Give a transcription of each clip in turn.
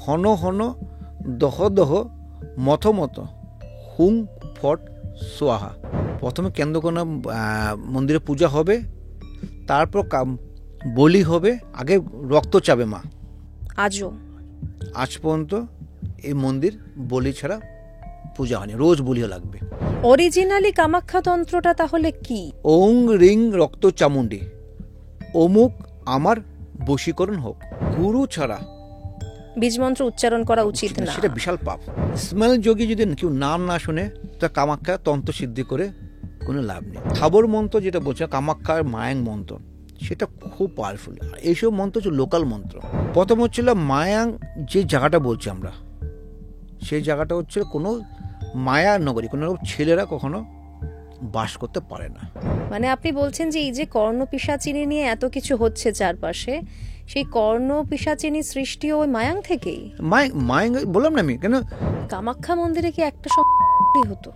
হন হন দহ দহ মথ মথ হুং ফট সোয়াহা। প্রথমে কেন্দ্রকোনা মন্দিরে পূজা হবে, তারপর বলি হবে, আগে রক্ত চাবে মা। আজও আজ পর্যন্ত এই মন্দির বলি ছাড়া পূজা হয়নি, রোজ বলিও লাগবে। অরিজিনালি কামাখ্যা তন্ত্রটা তাহলে কি? ওং রিং রক্ত চামুন্ডি, অমুক আমার বশীকরণ হোক। গুরু ছাড়া বীজমন্ত্র উচ্চারণ করা উচিত না, সেটা বিশাল পাপ। ইসমাইল যোগী যদি কেউ নাম না শুনে, তা কামাখ্যা তন্ত্র সিদ্ধি করে কোনো লাভ নেই। থাবর মন্ত্র যেটা বলছে কামাখ্যার মায়াং মন্ত্র, সেটা খুব পাওয়ারফুল। এইসব মন্ত্র হচ্ছে লোকাল মন্ত্র। প্রথম হচ্ছিল মায়াং, যে জায়গাটা বলছি আমরা, সেই জায়গাটা হচ্ছে কোনো মায়া নগরী, কোনো ছেলেরা কখনো বাস করতে পারে না। মানে আপনি বলছেন যে এই যে কর্ণ পিশাচিনী নিয়ে এত কিছু হচ্ছে চারপাশে, সেই কর্ণ পিশাচিনী সৃষ্টি ওই মায়াং থেকেই। মায়াং বললাম না আমি, কেন কামাখ্যা মন্দিরে কি একটা সময় হতো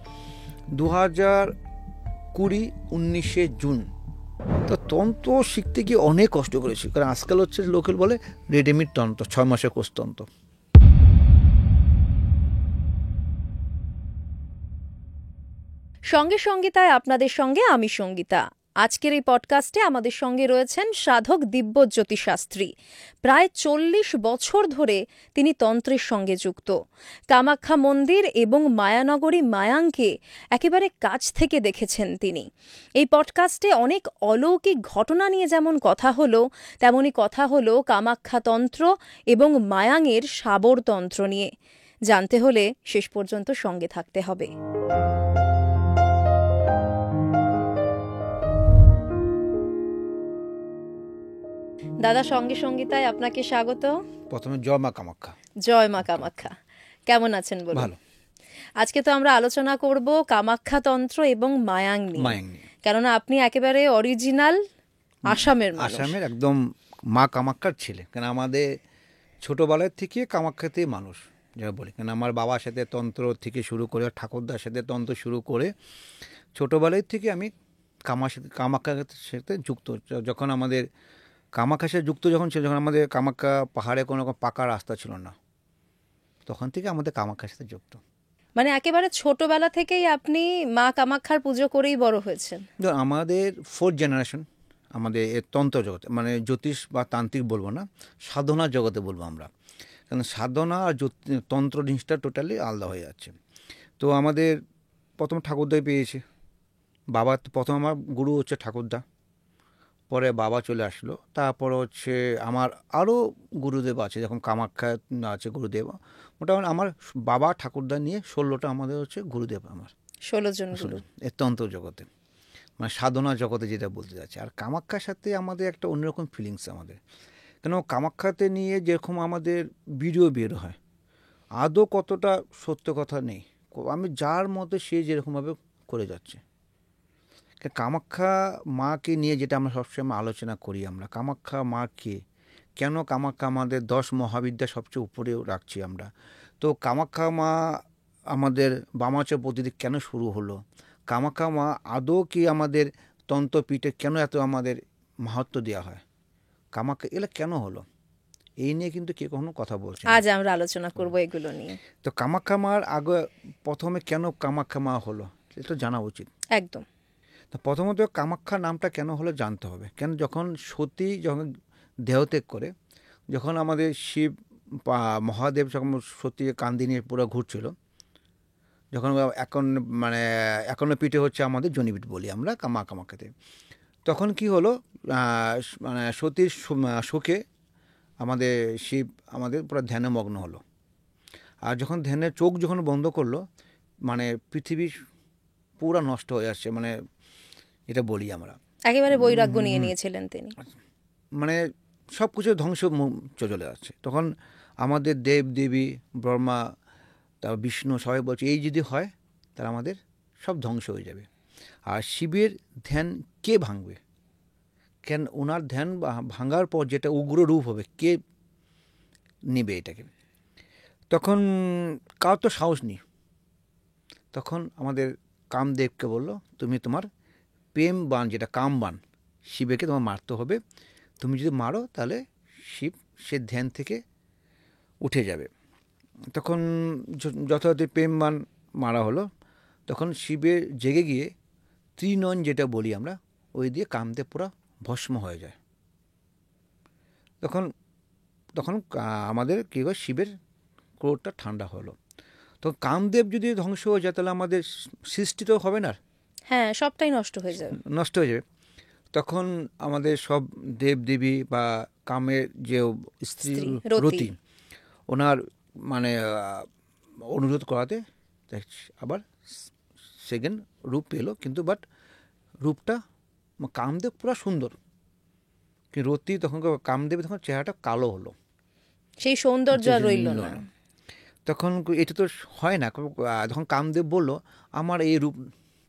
2020 জুন। তো তন্ত্র শিখতে গিয়ে অনেক কষ্ট করেছি, কারণ আজকাল হচ্ছে লোকাল বলে রেডিমেড তন্ত্র, 6 মাসের কোর্স তন্ত্র। সঙ্গে সঙ্গীতায় আপনাদের সঙ্গে আমি সঙ্গীতা। আজকের এই পডকাস্টে আমাদের সঙ্গে রয়েছেন সাধক দিব্যজ্যোতি শাস্ত্রী। প্রায় 40 বছর ধরে তিনি তন্ত্রের সঙ্গে যুক্ত। কামাখ্যা মন্দির এবং মায়ানগরী মায়াংকে একেবারে কাছ থেকে দেখেছেন তিনি। এই পডকাস্টে অনেক অলৌকিক ঘটনা নিয়ে যেমন কথা হলো, তেমনি কথা হলো কামাখ্যা তন্ত্র এবং মায়াংয়ের সাবর তন্ত্র নিয়ে। জানতে হলে শেষ পর্যন্ত সঙ্গে থাকতে হবে। দাদা, সঙ্গে সঙ্গীতায় আপনাকে স্বাগত। প্রথমে জয় মা কামাখ্যা। জয় মা কামাখ্যা। কেমন আছেন বলুন? ভালো। আজকে তো আমরা আলোচনা করব কামাখ্যা তন্ত্র এবং মায়াং নিয়ে, কেননা আপনি একেবারে অরিজিনাল আসামের মানুষ। আসামের একদম মা কামাখ্যার ছেলে, কেন আমাদের ছোটবেলার থেকে কামাখ্যাতে মানুষ যারা বলি, কেন আমার বাবার সাথে তন্ত্র থেকে শুরু করে, ঠাকুরদার সাথে তন্ত্র শুরু করে, ছোটোবেলায় থেকে আমি কামাখ্যার সাথে যুক্ত। যখন আমাদের কামাখ্যার সাথে যুক্ত যখন ছিল, যখন আমাদের কামাখ্যা পাহাড়ে কোনো রকম পাকা রাস্তা ছিল না, তখন থেকে আমাদের কামাখ্যার সাথে যুক্ত। মানে একেবারে ছোটবেলা থেকেই আপনি মা কামাখ্যার পুজো করেই বড় হয়েছেন? আমাদের 4th জেনারেশন আমাদের তন্ত্র জগতে, মানে জ্যোতিষ বা তান্ত্রিক বলবো না, সাধনা জগতে বলবো আমরা, কারণ সাধনা আর তন্ত্র জিনিসটা টোটালি আলাদা হয়ে যাচ্ছে। তো আমাদের প্রথম ঠাকুরদাই পেয়েছে। বাবা প্রথম, আমার গুরু হচ্ছে ঠাকুরদা, পরে বাবা চলে আসলো, তারপর হচ্ছে আমার আরও গুরুদেব আছে, যখন কামাখ্যা আছে গুরুদেব। মোটামুটি আমার বাবা ঠাকুরদা নিয়ে 16টা আমাদের হচ্ছে গুরুদেব, আমার 16 জন গুরু এর তন্ত্র জগতে, মানে সাধনা জগতে যেটা বলতে যাচ্ছে। আর কামাখ্যার সাথে আমাদের একটা অন্যরকম ফিলিংস আমাদের, কেন কামাখ্যাতে নিয়ে যেরকম আমাদের ভিডিও বের হয়, আদৌ কতটা সত্য কথা নেই। আমি যার মতে সে যেরকমভাবে করে যাচ্ছে। কামাখ্যা মাকে নিয়ে যেটা আমরা সবসময় আলোচনা করি, আমরা কামাখ্যা মা কে, কেন কামাখ্যা আমাদের 10 মহাবিদ্যা সবচেয়ে উপরেও রাখছি আমরা। তো কামাখ্যা মা আমাদের বামাচার পদ্ধতি কেন শুরু হলো, কামাখ্যা মা আদৌ কি আমাদের তন্ত্রপীঠে কেন এত আমাদের মাহাত্ম্য দেওয়া হয়, কামাখ্যা এগুলো কেন হলো, এই নিয়ে কিন্তু কে কখনো কথা বলছে। আজ আমরা আলোচনা করব এগুলো নিয়ে। তো কামাখ্যা মার আগে প্রথমে কেন কামাখ্যা মা হলো এটা জানা উচিত একদম। তো প্রথমত কামাখ্যা নামটা কেন হলো জানতে হবে। কেন যখন সতী যখন দেহত্যাগ করে, যখন আমাদের শিব মহাদেব যখন সতী কান্দি নিয়ে পুরো ঘুরছিল, যখন এখন পিঠে হচ্ছে আমাদের জনিপিঠ বলি আমরা কামাখ্যাতে, তখন কি হলো, মানে সতীর শোকে আমাদের শিব আমাদের পুরো ধ্যানে মগ্ন হলো। আর যখন ধ্যানের চোখ যখন বন্ধ করলো, মানে পৃথিবী পুরো নষ্ট হয়ে আসছে, মানে এটা বলি আমরা একেবারে বৈরাগ্য নিয়ে নিয়েছিলেন তিনি, মানে সব কিছু ধ্বংস চলে যাচ্ছে। তখন আমাদের দেব দেবী ব্রহ্মা, তারপর বিষ্ণু সবাই বলছে এই যদি হয় তাহলে আমাদের সব ধ্বংস হয়ে যাবে। আর শিবের ধ্যান কে ভাঙবে, কেন ওনার ধ্যান ভাঙার পর যেটা উগ্র রূপ হবে, কে নেবে এটাকে। তখন কার তো সাহস নেই। তখন আমাদের কামদেবকে বলল, তুমি তোমার প্রেম বাণ, যেটা কাম বাণ, শিবকে তোমার মারতে হবে। তুমি যদি মারো তাহলে শিব সে ধ্যান থেকে উঠে যাবে। তখন যথাযথ প্রেমবান মারা হলো, তখন শিবের জেগে গিয়ে ত্রিনয়ন যেটা বলি আমরা, ওই দিয়ে কামদেব পুরা ভস্ম হয়ে যায়। তখন তখন আমাদের কী হয়, শিবের ক্রোধটা ঠান্ডা হলো। তো কামদেব যদি ধ্বংস হয়ে যায় তাহলে আমাদের সৃষ্টি তো হবে না, হ্যাঁ, সবটাই নষ্ট হয়ে যাবে। নষ্ট হয়ে যাবে। তখন আমাদের সব দেবদেবী বা কামের যে স্ত্রী রতি, ওনার মানে অনুরোধ করাতে আবার সেকেন্ড রূপ পেলো, কিন্তু বাট রূপটা কামদেব পুরো সুন্দর, কিন্তু রতি তখন কামদেব তখন চেহারাটা কালো হলো, সেই সৌন্দর্য আর রইল না। তখন এটা তো হয় না। তখন কামদেব বলল, আমার এই রূপ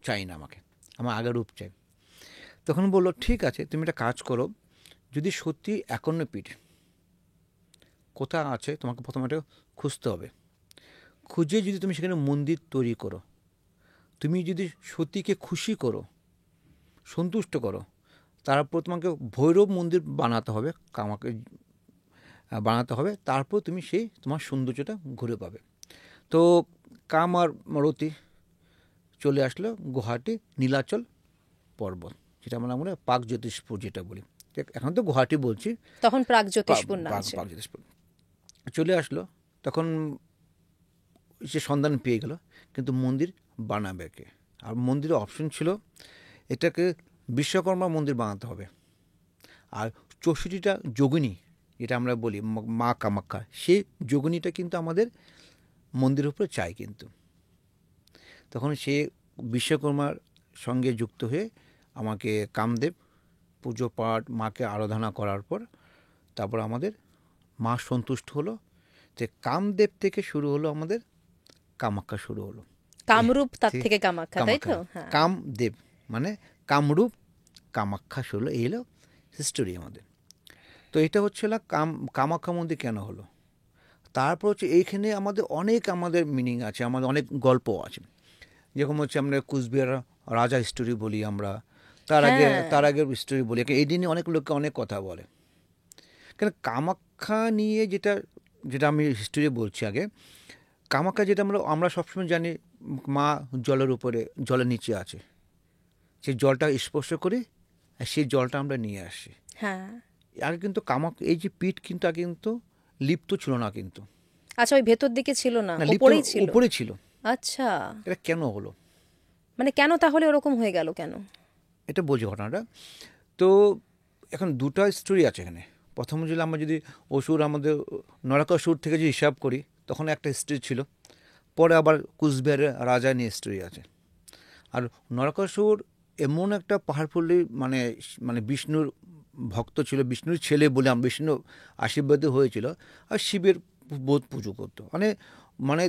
চাই না, আমার আগের রূপ চাই। তখন বললো, ঠিক আছে, তুমি একটা কাজ করো, যদি সত্যি 51 পীঠ কোথা আছে তোমাকে প্রথমে একটা খুঁজতে হবে। খুঁজে যদি তুমি সেখানে মন্দির তৈরি করো, তুমি যদি সতীকে খুশি করো, সন্তুষ্ট করো, তারপর তোমাকে ভৈরব মন্দির বানাতে হবে, কামাকে বানাতে হবে, তারপর তুমি সেই তোমার সৌন্দর্যটা ঘুরে পাবে। তো কাম আর রতি চলে আসলো গুয়াহাটি নীলাচল পর্বত, যেটা আমরা প্রাগজ্যোতিষপুর যেটা বলি, এখন তো গুয়াহাটি বলছি, তখন প্রাগজ্যোতিষপুর নাম ছিল। প্রাগজ্যোতিষপুর চলে আসলো। তখন সে সন্ধান পেয়ে গেল, কিন্তু মন্দির বানাবে কে? আর মন্দিরের অপশন ছিল, এটাকে বিশ্বকর্মা মন্দির বানাতে হবে, আর 64টা যোগিনী যেটা আমরা বলি মা কামাখ্যা, সেই যোগিনীটা কিন্তু আমাদের মন্দিরের উপরে চাই। কিন্তু তখন সে বিশ্বকর্মার সঙ্গে যুক্ত হয়ে আমাকে কামদেব পুজো পাঠ, মাকে আরাধনা করার পর তারপর আমাদের মা সন্তুষ্ট হলো, যে কামদেব থেকে শুরু হলো আমাদের কামাখ্যা শুরু হলো। কামরূপ, তার থেকে কামাখ্যা, তাই তো? কামদেব মানে কামরূপ, কামাখ্যা শুরু হলো, এই হলো হিস্টোরি আমাদের। তো এটা হচ্ছে না কামাখ্যা মন্দির কেন হলো। তারপর হচ্ছে এইখানে আমাদের মিনিং আছে, আমাদের অনেক গল্প আছে। যেরকম হচ্ছে আমরা কুচবিহার রাজা হিস্টোরি বলি, আমরা তার আগের হিস্টোরি বলি। এই দিনে অনেক লোককে অনেক কথা বলে, কেন কামাখ্যা নিয়ে যেটা আমি হিস্টোরি বলছি আগে। কামাখ্যা যেটা আমরা সবসময় জানি, মা জলের উপরে, জলের নিচে আছে, সেই জলটা স্পর্শ করি আর সেই জলটা আমরা নিয়ে আসি। হ্যাঁ, আগে কিন্তু কামাখ্যা এই যে পীঠ কিন্তু আগে কিন্তু লিপ্ত ছিল না, কিন্তু আচ্ছা, ওই ভেতর দিকে ছিল না, উপরেই ছিল? উপরে ছিল। আচ্ছা, এটা কেন হলো, মানে কেন তাহলে ওরকম হয়ে গেল কেন? এটা বলছি ঘটনাটা। তো এখন দুটো স্টোরি আছে এখানে। প্রথম যদি আমরা যদি আমাদের নরকাসুর থেকে যদি হিসাব করি, তখন একটা স্টোরি ছিল, পরে আবার কুচবিহারের রাজা নিয়ে স্টোরি আছে। আর নরকাসুর এমন একটা পাওয়ারফুলি মানে বিষ্ণুর ভক্ত ছিল, বিষ্ণুর ছেলে বলে বিষ্ণু আশীর্বাদী হয়েছিল, আর শিবের বোধ পুজো করতো, মানে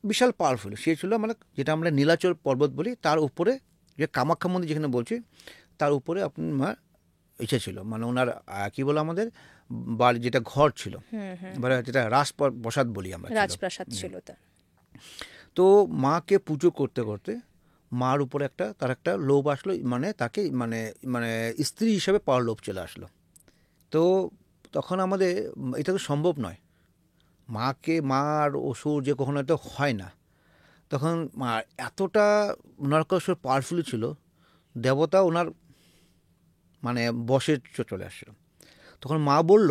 বিশাল পাওয়ারফুল সে ছিল। মানে যেটা আমরা নীলাচল পর্বত বলি, তার উপরে যে কামাখ্যা মন্দির যেখানে বলছি, তার উপরে আপনার ইচ্ছে ছিল, মানে ওনার কী বলো আমাদের বাড়ি যেটা ঘর ছিল, যেটা রাজপ্রাসাদ বলি আমরা, রাজপ্রাসাদ ছিল। তো মাকে পুজো করতে করতে মার উপরে তার একটা লোভ আসলো, মানে তাকে মানে মানে স্ত্রী হিসাবে পাওয়ার লোভ চলে আসলো। তো তখন আমাদের এটা তো সম্ভব নয়, মার অসুর যে কখনো তো হয় না। তখন এতটা নরকাসুর পাওয়ারফুল ছিল, দেবতা ওনার মানে বসে চলে আসলো। তখন মা বলল,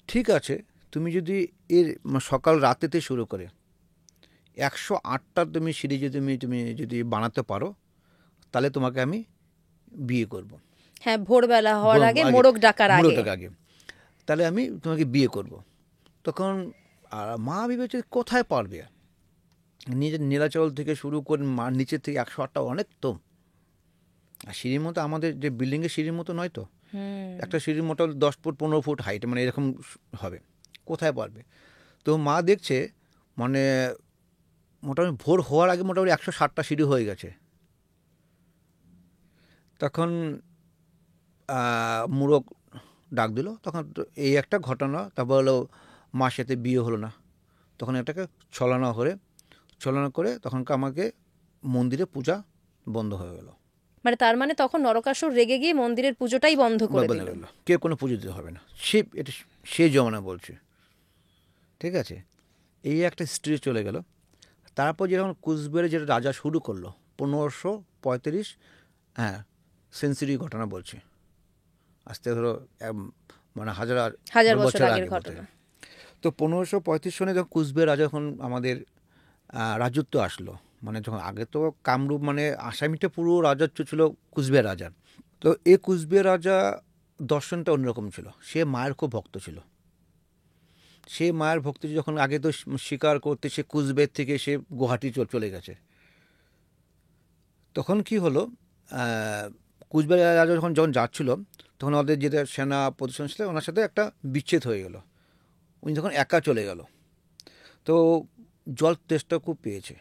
ঠিক আছে, তুমি যদি এর সকাল রাতেতে শুরু করে 108টা তুমি সিঁড়ি তুমি যদি বানাতে পারো, তাহলে তোমাকে আমি বিয়ে করব। হ্যাঁ, ভোরবেলা হওয়ার আগে, মোড়ক ডাকার আগে, তাহলে আমি তোমাকে বিয়ে করব। তখন মা ভেবেছে কোথায় পারবে, নিজের নীলাচল থেকে শুরু করে নিচের থেকে 108টা অনেক তো, আর সিঁড়ির মতো আমাদের যে বিল্ডিংয়ের সিঁড়ির মতো নয় তো, একটা সিঁড়ির মতো 10 ফুট 15 ফুট হাইট, মানে এরকম হবে, কোথায় পারবে। তো মা দেখছে মানে মোটামুটি ভোর হওয়ার আগে মোটামুটি 160টা সিঁড়ি হয়ে গেছে। তখন মুরগ ডাক দিল, তখন এই একটা ঘটনা। তারপর হলো মার সাথে বিয়ে হলো না, তখন এটাকে ছলনা করে তখন আমাকে মন্দিরে পূজা বন্ধ হয়ে গেল। মানে তার মানে তখন নরকাসুর রেগে গিয়ে মন্দিরের পুজোটাই বন্ধ করে দিল, কেউ কোনো পুজো দিতে হবে না। শিব, এটা সে জমানা বলছে। ঠিক আছে, এই একটা হিস্ট্রি চলে গেল। তারপর যখন কুচবিহারে যেটা রাজা শুরু করলো 1535, হ্যাঁ সেঞ্চুরি ঘটনা বলছে, আজকে ধরো মানে হাজার হাজার বছর বছর আগের আগে বলতে ঘটনা। গেলে। তো 1535 সনে যখন কুচবিহার রাজা যখন আমাদের রাজত্ব আসলো, মানে যখন আগে তো কামরূপ মানে আসামিটা পুরো রাজত্ব ছিল কুচবিহার রাজার। তো এই কুচবিহার রাজা দর্শনটা অন্যরকম ছিল, সে মায়ের খুব ভক্ত ছিল। সে মায়ের ভক্তি যখন আগে তো শিকার করতে সে কুচবিহার থেকে সে গুয়াহাটি চলে গেছে। তখন কি হলো, কুচবিহার রাজা যখন যাচ্ছিল তখন ওদের যেটা সেনা প্রতিষ্ঠান ছিল ওনার সাথে একটা বিচ্ছেদ হয়ে গেল, উনি যখন একা চলে গেল। তো জল তেষ্টা খুব পেয়েছে,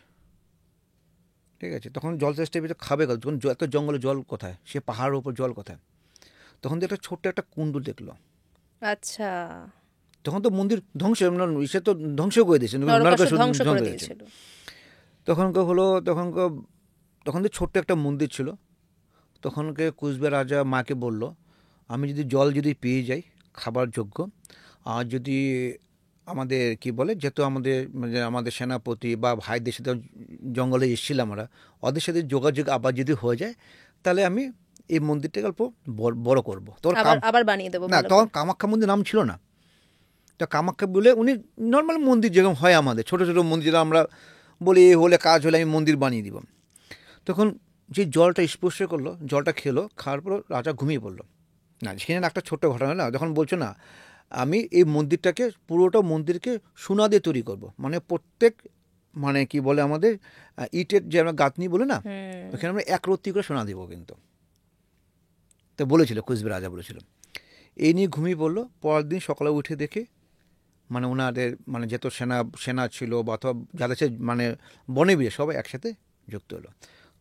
ঠিক আছে, তখন জল তেষ্টা পেয়েছে, খাবে গেল, যখন এত জঙ্গলে জল কোথায়, সে পাহাড়ের উপর জল কোথায়, তখন একটা ছোট্ট একটা কুণ্ডু দেখলো। আচ্ছা, তখন তো মন্দির ধ্বংস, সে তো ধ্বংস করে দিয়েছে, নরকাসুর ধ্বংস করে দিয়েছিল। তখন হলো তখন তো ছোট্ট একটা মন্দির ছিল। তখনকে কুচবিহার রাজা মাকে বলল, আমি যদি জল যদি পেয়ে যাই খাবার যোগ্য, আর যদি আমাদের কি বলে, যেহেতু আমাদের সেনাপতি বা ভাইদের সাথে জঙ্গলে এসেছিলাম আমরা, ওদের সাথে যোগাযোগ আবার যদি হয়ে যায় তাহলে আমি এই মন্দিরটাকে অল্প বড় করবো। আবার বানিয়ে দেবো। না, তখন কামাখ্যা মন্দির নাম ছিল না, তো কামাখ্যা বলে উনি নর্মাল মন্দির যেরকম হয় আমাদের ছোটো ছোটো মন্দির, যেটা আমরা বলি হলে কাজ হলে আমি মন্দির বানিয়ে দিব। তখন যে জলটা স্পর্শ করলো, জলটা খেলো, খাওয়ার পর রাজা ঘুমিয়ে পড়লো। না, সেখানে একটা ছোট্ট ঘটনা না, যখন বলছো না আমি এই মন্দিরটাকে পুরোটা মন্দিরকে সোনা দিয়ে তৈরি করব, মানে প্রত্যেক মানে কি বলে আমাদের ইটের যে আমরা গাঁথনি বলে না, ওখানে আমরা এক রত্তি করে সোনা দিব কিন্তু। তো বলেছিল কুচবিহার রাজা বলেছিল, এই নিয়ে ঘুমিয়ে পড়লো। পরের দিন সকালে উঠে দেখে মানে ওনাদের মানে যত সেনা ছিল বা অথবা যাদের সে মানে বনেবীর সবাই একসাথে যুক্ত হলো।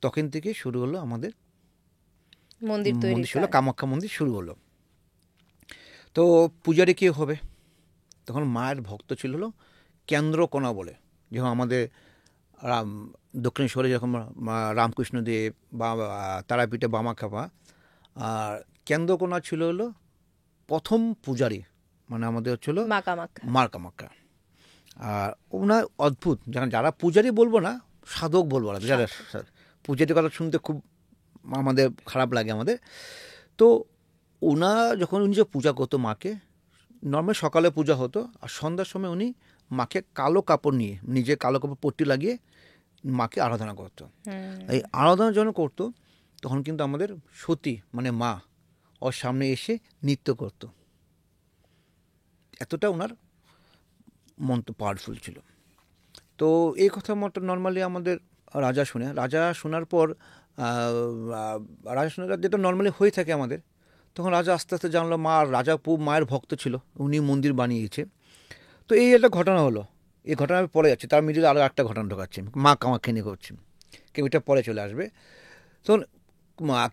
তখন থেকে শুরু হলো আমাদের মন্দির হলো কামাখ্যা মন্দির শুরু হলো। তো পূজারি কে হবে, তখন মায়ের ভক্ত ছিল হলো কেন্দ্রকোনা বলে, যেমন আমাদের দক্ষিণেশ্বরে যেরকম রামকৃষ্ণদেব বা তারাপীঠে বামাখ্যাপা, আর কেন্দ্রকোনা ছিল হলো প্রথম পূজারি, মানে আমাদের হচ্ছিল মা কামাখ্যা। আর ওনার অদ্ভুত, যারা পূজারি বলবো না, সাধক বলবো না, যারা পূজারির কথা শুনতে খুব আমাদের খারাপ লাগে আমাদের। তো যখন উনি যে পূজা করতো মাকে, নর্মাল সকালে পূজা হতো আর সন্ধ্যার সময় উনি মাকে কালো কাপড় নিয়ে, নিজে কালো কাপড় পট্টি লাগিয়ে মাকে আরাধনা করতো। এই আরাধনা যখন করতো তখন কিন্তু আমাদের সতী মানে মা ওর সামনে এসে নৃত্য করতো, এতটা ওনার মন্ত্র পাওয়ারফুল ছিল। তো এই কথা মতো নর্মালি আমাদের রাজা শোনার পর রাজা শোনার যেটা নর্মালি হয়ে থাকে আমাদের, তখন রাজা আস্তে আস্তে জানলো রাজা মায়ের ভক্ত ছিল, উনি মন্দির বানিয়েছে। তো এই একটা ঘটনা হলো, এই ঘটনা পরে যাচ্ছে, তার মিডিলে আরও একটা ঘটনা ঢোকাচ্ছে, মা কামাখ্যা নিয়ে করছে, কেউ এটা পরে চলে আসবে। তখন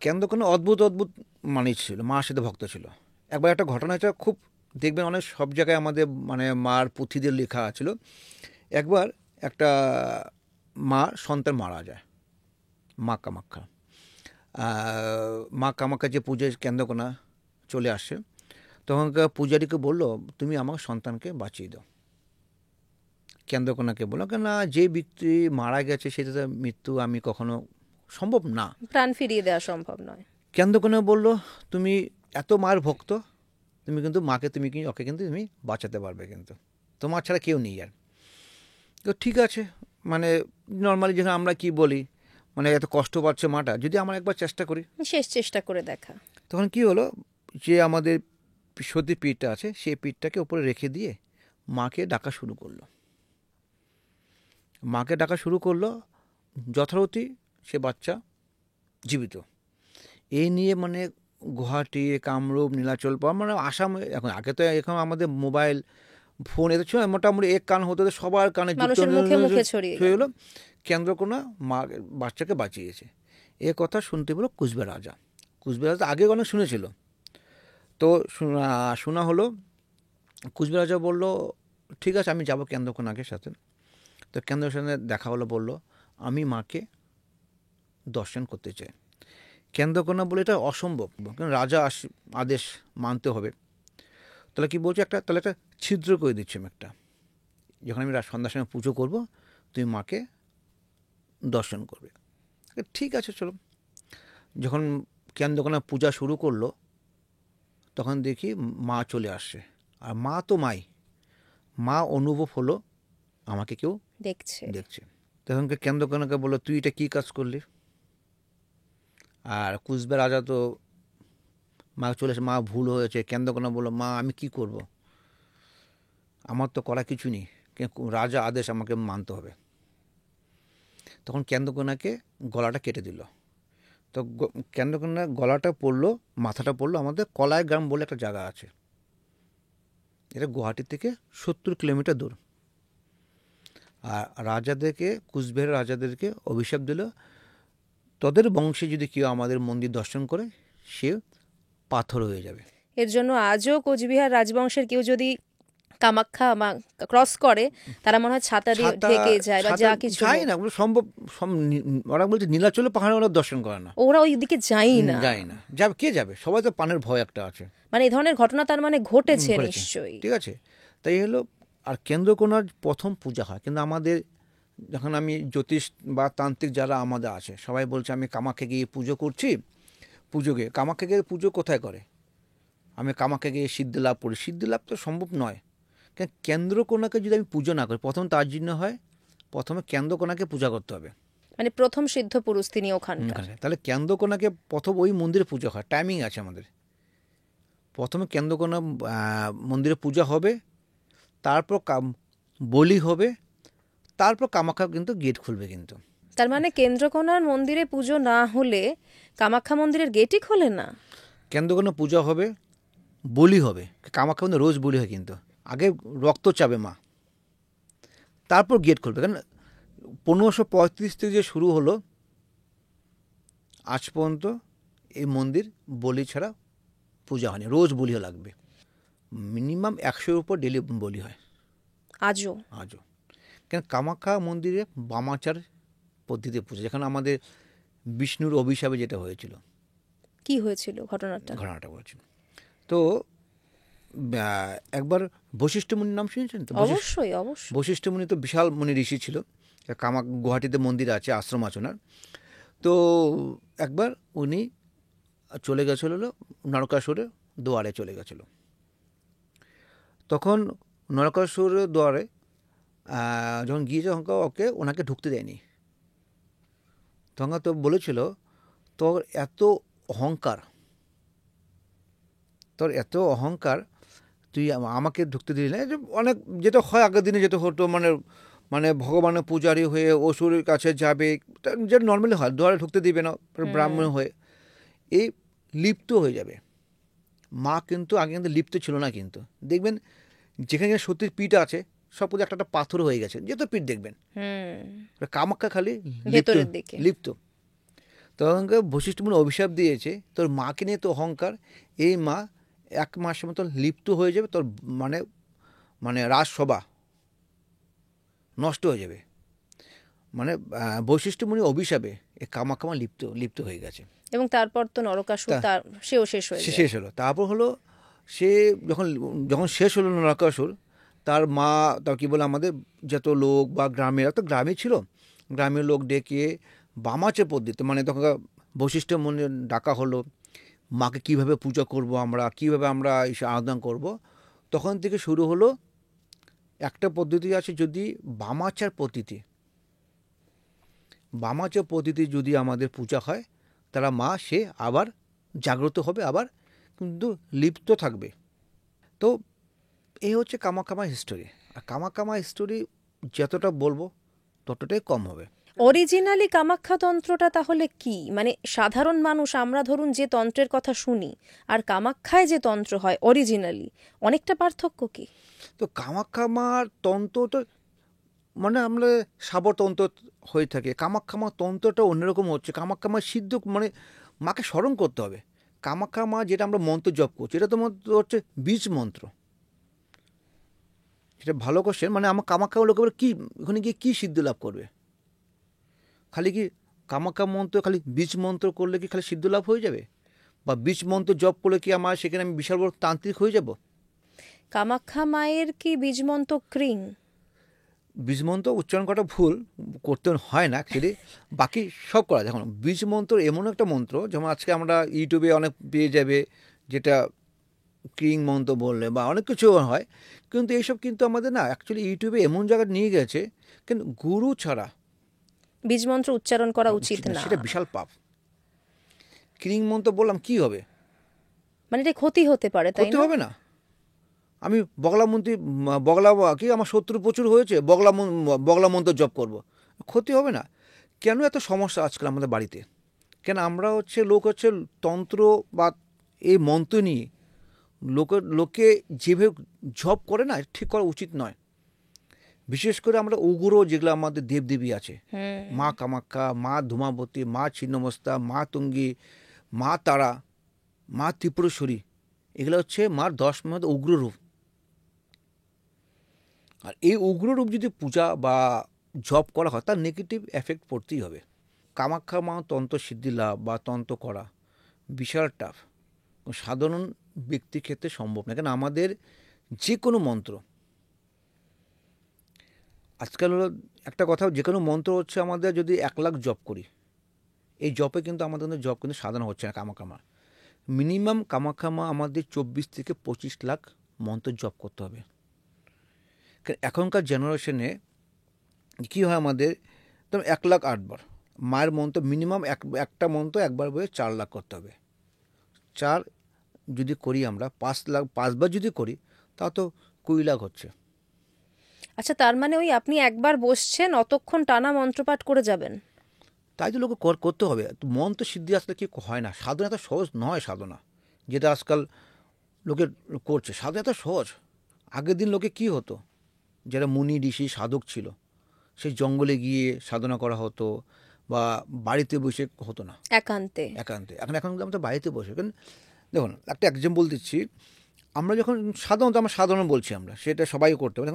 কেন্দ্র কোনো অদ্ভুত মানুষ ছিল, মার সাথে ভক্ত ছিল। একবার একটা ঘটনা হচ্ছে, খুব দেখবেন অনেক সব জায়গায় আমাদের মানে মার পুঁথিদের লেখা ছিল। একবার একটা সন্তান মারা যায়, মা কামাখ্যা যে পুজোর কেন্দ্রকোনা চলে আসে, তখন পূজারীকে বলল, তুমি আমার সন্তানকে বাঁচিয়ে দাও। কেন্দ্রকোনাকে বললো, কেন যে ব্যক্তি মারা গেছে সেটা মৃত্যু আমি কখনো সম্ভব না, প্রাণ ফিরিয়ে দেওয়া সম্ভব নয়। কেন্দ্রকোনা বলল, তুমি এত মায়ের ভক্ত, তুমি কিন্তু ওকে কিন্তু তুমি বাঁচাতে পারবে, কিন্তু তোমার ছাড়া কেউ নেই আর। তো ঠিক আছে, মানে নর্মালি যখন আমরা কি বলি, মানে এত কষ্ট পাচ্ছে মাটা, যদি আমরা একবার চেষ্টা করি, শেষ চেষ্টা করে দেখা। তখন কি হলো, যে আমাদের সতী পীঠটা আছে সেই পীঠটাকে উপরে রেখে দিয়ে মাকে ডাকা শুরু করলো। যথারীতি সে বাচ্চা জীবিত। এই নিয়ে মানে গুয়াহাটি, কামরূপ, নীলাচল মানে আসাম, এখন আগে তো এখন আমাদের মোবাইল ফোন এতে ছিল, মোটামুটি এক কান হতে সবার কানে ছড়িয়ে হলো, কেন্দ্রকোনা বাচ্চাকে বাঁচিয়েছে। এ কথা শুনতে বলো কুচবিহার রাজা আগে অনেক শুনেছিল। তো শোনা হলো, কুচবিহার রাজা বললো, ঠিক আছে আমি যাবো কেন্দ্রকোনাকে সাথে। তো কেন্দ্রের সাথে দেখা হলো, বললো আমি মাকে দর্শন করতে চাই। কেন্দ্রকোনা বলে এটা অসম্ভব, কারণ রাজা আদেশ মানতে হবে। তাহলে কি বলছে, তাহলে একটা ছিদ্র করে দিচ্ছি আমি একটা, যখন আমি সন্ধ্যার সময় পুজো করব তুমি মাকে দর্শন করবে। ঠিক আছে চলো। যখন কেন্দ্রকোনা পূজা শুরু করলো তখন দেখি মা চলে আসছে, আর মা তো মা অনুভব হলো আমাকে কেউ দেখছে। তখন কেন্দ্রকোনাকে বললো তুই এটা কী কাজ করলি? আর কুচবিহার রাজা তো মা চলে এসে মা ভুল হয়েছে। কেন্দ্রকোনা বললো মা আমি কি করব, আমার তো করা কিছু নেই, রাজা আদেশ আমাকে মানতে হবে। তখন কেন্দ্রকোনাকে গলাটা কেটে দিল। তো কেন্দ্রকোনা গলাটা পড়লো, মাথাটা পড়লো আমাদের কলাই গ্রাম বলে একটা জায়গা আছে, এটা গুয়াহাটি থেকে 70 কিলোমিটার দূর। আর রাজাদেরকে, কুচবিহারের রাজাদেরকে অভিশাপ দিল, তোদের বংশে যদি কেউ আমাদের মন্দির দর্শন করে সে পাথর হয়ে যাবে। এর জন্য আজও কোচবিহার রাজবংশের কেউ যদি কামাখ্যা ক্রস করে তারা মনে হয় ছাতা দিয়ে ঢেকে যায় বা যা কিছু যায় না সম্ভব। ওরা বলছে নীলাচলে পাহাড়ে ওরা দর্শন করে না, ওরা ওই দিকে যায় না। যাবে কে যাবে? সবাই তো পানের ভয় একটা আছে, মানে এই ধরনের ঘটনা তার মানে ঘটেছে নিশ্চয়ই। ঠিক আছে, তাই হলো। আর কেন্দ্রকোনার প্রথম পূজা হয়, কিন্তু আমাদের যখন আমি জ্যোতিষ বা তান্ত্রিক যারা আমাদের আছে সবাই বলছে আমি কামাখ্যা গিয়ে পুজো করছি। কামাখ্যা গিয়ে পুজো কোথায় করে? আমি কামাখ্যা গিয়ে সিদ্ধি লাভ করি। সিদ্ধি লাভ তো সম্ভব নয়। কেন্দ্রকোনাকে যদি আমি পুজো না করি, প্রথম তার জন্য হয় প্রথমে কেন্দ্রকোনাকে পূজা করতে হবে, মানে প্রথম সিদ্ধ পুরুষ তিনি ওখানকার। তাহলে কেন্দ্রকোনাকে প্রথম ওই মন্দিরে পুজো হয়, টাইমিং আছে আমাদের। প্রথমে কেন্দ্রকোনা মন্দিরে পূজা হবে, তারপর বলি হবে, তারপর কামাখ্যা কিন্তু গেট খুলবে। কিন্তু তার মানে কেন্দ্রকোনার মন্দিরে পুজো না হলে কামাখ্যা মন্দিরের গেটই খোলে না? কেন্দ্রকোনা পূজা হবে, বলি হবে। কামাখ্যা মন্দিরে রোজ বলি হয়, কিন্তু আগে রক্ত চাবে মা, তারপর গেট খুলবে। কারণ 1535 থেকে যে শুরু হলো আজ পর্যন্ত এই মন্দির বলি ছাড়া পূজা হয়নি। রোজ বলি লাগবে, মিনিমাম 100-এর উপর ডেলি বলি হয় আজও। কেন কামাখ্যা মন্দিরে বামাচার পদ্ধতি পূজা, যেখানে আমাদের বিষ্ণুর অভিশাপে যেটা হয়েছিল। কি হয়েছিল ঘটনাটা হয়েছিল? তো একবার বশিষ্ঠ মুনির নাম শুনেছেন তো? অবশ্যই। বশিষ্ঠ মুনি তো বিশাল মুনি ঋষি ছিল। গুয়াহাটিতে মন্দির আছে, আশ্রম আছে ওনার। তো একবার উনি চলে গেছিল নরকাসুরের দুয়ারে চলে গেছিল। তখন নরকাসুরের দুয়ারে যখন গিয়েছে ওকে ওনাকে ঢুকতে দেয়নি। তখন তো বলেছিল তোর এত অহংকার তুই আমাকে ঢুকতে দিলি না। অনেক যেটা হয় আগের দিনে যেটা হতো, মানে ভগবানের পূজারী হয়ে অসুরের কাছে যাবে, যেটা নর্মালি হয়, দুয়ারে ঢুকতে দিবে না ব্রাহ্মণ হয়ে, এই লিপ্ত হয়ে যাবে। মা কিন্তু আগে কিন্তু লিপ্ত ছিল না, কিন্তু দেখবেন যেখানে সতীর পিঠ আছে সব কিছু একটা পাথর হয়ে গেছে, যেহেতু পিঠ দেখবেন। কামাখ্যা খালি লিপ্ত। তখন বশিষ্ঠ মুনি অভিশাপ দিয়েছে তোর মাকে নিয়ে তো অহংকার, এই মা 1 মাসের মতো লিপ্ত হয়ে যাবে, তোর মানে রাজসভা নষ্ট হয়ে যাবে। মানে বশিষ্ঠ মুনির অভিশাপে এই কামাখ্যা লিপ্ত হয়ে গেছে। এবং তারপর তো নরকাসুর সেও শেষ হলো। তারপর হলো সে যখন শেষ হলো নরকাসুর, তার মা তার কি বলে আমাদের যত লোক বা গ্রামে ছিল, গ্রামের লোক ডেকে বামাচের পদ্ধতি, মানে তখন বশিষ্ঠ মুনি ডাকা হলো, মাকে কিভাবে পূজা করব আমরা, কিভাবে আমরা আরাধনা করব। তখন থেকে শুরু হলো একটা পদ্ধতি আছে, যদি বামাচার পদ্ধতি যদি আমাদের পূজা হয় তারা মা সে আবার জাগ্রত হবে, আবার কিন্তু লিপ্ত থাকবে। তো এই হচ্ছে কামাখ্যা হিস্টোরি। আর কামাখ্যা হিস্টোরি যতটা বলবো ততটাই কম হবে। অরিজিনালি কামাখ্যা তন্ত্রটা তাহলে কি? মানে সাধারণ মানুষ আমরা ধরুন যে তন্ত্রের কথা শুনি আর কামাখ্যায় যে তন্ত্র হয় অরিজিনালি, অনেকটা পার্থক্য কি? তো কামাখ্যা মার তন্ত্র তো মানে আমরা সাবতন্ত্র হয়ে থাকে, কামাখ্যা মার তন্ত্রটা অন্যরকম হচ্ছে। কামাখ্যা মার সিদ্ধ মানে মাকে স্মরণ করতে হবে। কামাখ্যা মা যেটা আমরা মন্ত্র জপ করছি এটা তো হচ্ছে বীজ মন্ত্র। সেটা ভালো কোশ্চেন। মানে আমার কামাখ্যা লোকের কি ওখানে গিয়ে কী সিদ্ধি লাভ করবে? খালি কি কামাখ্যা মন্ত্র খালি বীজ মন্ত্র করলে কি খালি সিদ্ধ লাভ হয়ে যাবে? বা বীজ মন্ত্র জপ করলে কি আমার সেখানে আমি বিশাল বড় তান্ত্রিক হয়ে যাব? কামাখ্যা মায়ের কি বীজ মন্ত্র ক্রিং? বীজ মন্ত্র উচ্চারণ করাটা ভুল, করতে হয় না অ্যাকচুয়ালি, বাকি সব করা যায়। এখন বীজ মন্ত্র এমন একটা মন্ত্র, যেমন আজকে আমরা ইউটিউবে অনেক পেয়ে যাবে, যেটা ক্রিং মন্ত্র বললে বা অনেক কিছু হয়, কিন্তু এইসব কিন্তু আমাদের না অ্যাকচুয়ালি ইউটিউবে এমন জায়গায় নিয়ে গেছে, কিন্তু গুরু ছাড়া বীজমন্ত্র উচ্চারণ করা উচিত না, সেটা বিশাল পাপ। ক্রিং মন্ত্র বললাম কি হবে, মানে এটা ক্ষতি হতে পারে, তাই করতে না? হবে না। আমি বগলা মন্ত্রী, বগলা কি আমার শত্রু প্রচুর হয়েছে, বগলা মন্ত্র জপ করব, ক্ষতি হবে না। কেন এত সমস্যা আজকাল আমাদের বাড়িতে? কেন আমরা লোক তন্ত্র বা এই মন্ত্র নিয়ে লোকে যেভাবে জপ করে না, ঠিক করা উচিত নয়। বিশেষ করে আমরা উগ্র যেগুলো আমাদের দেবদেবী আছে, মা কামাখ্যা, মা ধূমাবতী, মা ছিন্নমস্তা, মা তুঙ্গী, মা তারা, মা ত্রিপুরেশ্বরী, এগুলো মার 10 মধ্যে উগ্র রূপ। আর এই উগ্র রূপ যদি পূজা বা জপ করা হয়, তার নেগেটিভ এফেক্ট পড়তেই হবে। কামাখ্যা মা তন্ত্র সিদ্ধি লাভ বা তন্ত্র করা বিশাল টাফ, সাধারণ ব্যক্তির ক্ষেত্রে সম্ভব না। কেন আমাদের যে কোনো মন্ত্র আজকাল হলো একটা কথা, যে কোনো মন্ত্র আমাদের যদি 1 লাখ জপ করি, এই জপে কিন্তু আমাদের জপ কিন্তু সাধারণ হচ্ছে না। কামাখ্যা মা মিনিমাম, কামাখ্যা মা আমাদের 24 থেকে 25 লাখ মন্ত্র জপ করতে হবে। এখনকার জেনারেশনে কী হয়, আমাদের ধরুন 1 লাখ 8 বার মায়ের মন্ত্র, মিনিমাম একটা মন্ত্র একবার বলে 4 লাখ করতে হবে। 4 যদি করি আমরা, 5 বার যদি করি, তা তো 20 লাখ হচ্ছে। আচ্ছা, তার মানে ওই আপনি একবার বসছেন, অতক্ষণ টানা মন্ত্রপাঠ করে যাবেন? তাই তো লোকে করতে হবে। মন্ত্র সিদ্ধি আসলে কি হয় না, সাধনা এত সহজ নয়। সাধনা যেটা আজকাল লোকে করছে, সাধনা এত সহজ। আগের দিন লোকে কি হতো, যারা মুনি ঋষি সাধক ছিল, সেই জঙ্গলে গিয়ে সাধনা করা হতো, বা বাড়িতে বসে হতো না, একান্তে। এখন আমরা বাড়িতে বসে। কারণ দেখুন, একটা এক্সাম্পল দিচ্ছি, আমরা যখন আমরা সাধারণ বলছি, আমরা সেটা সবাই করতে হবে।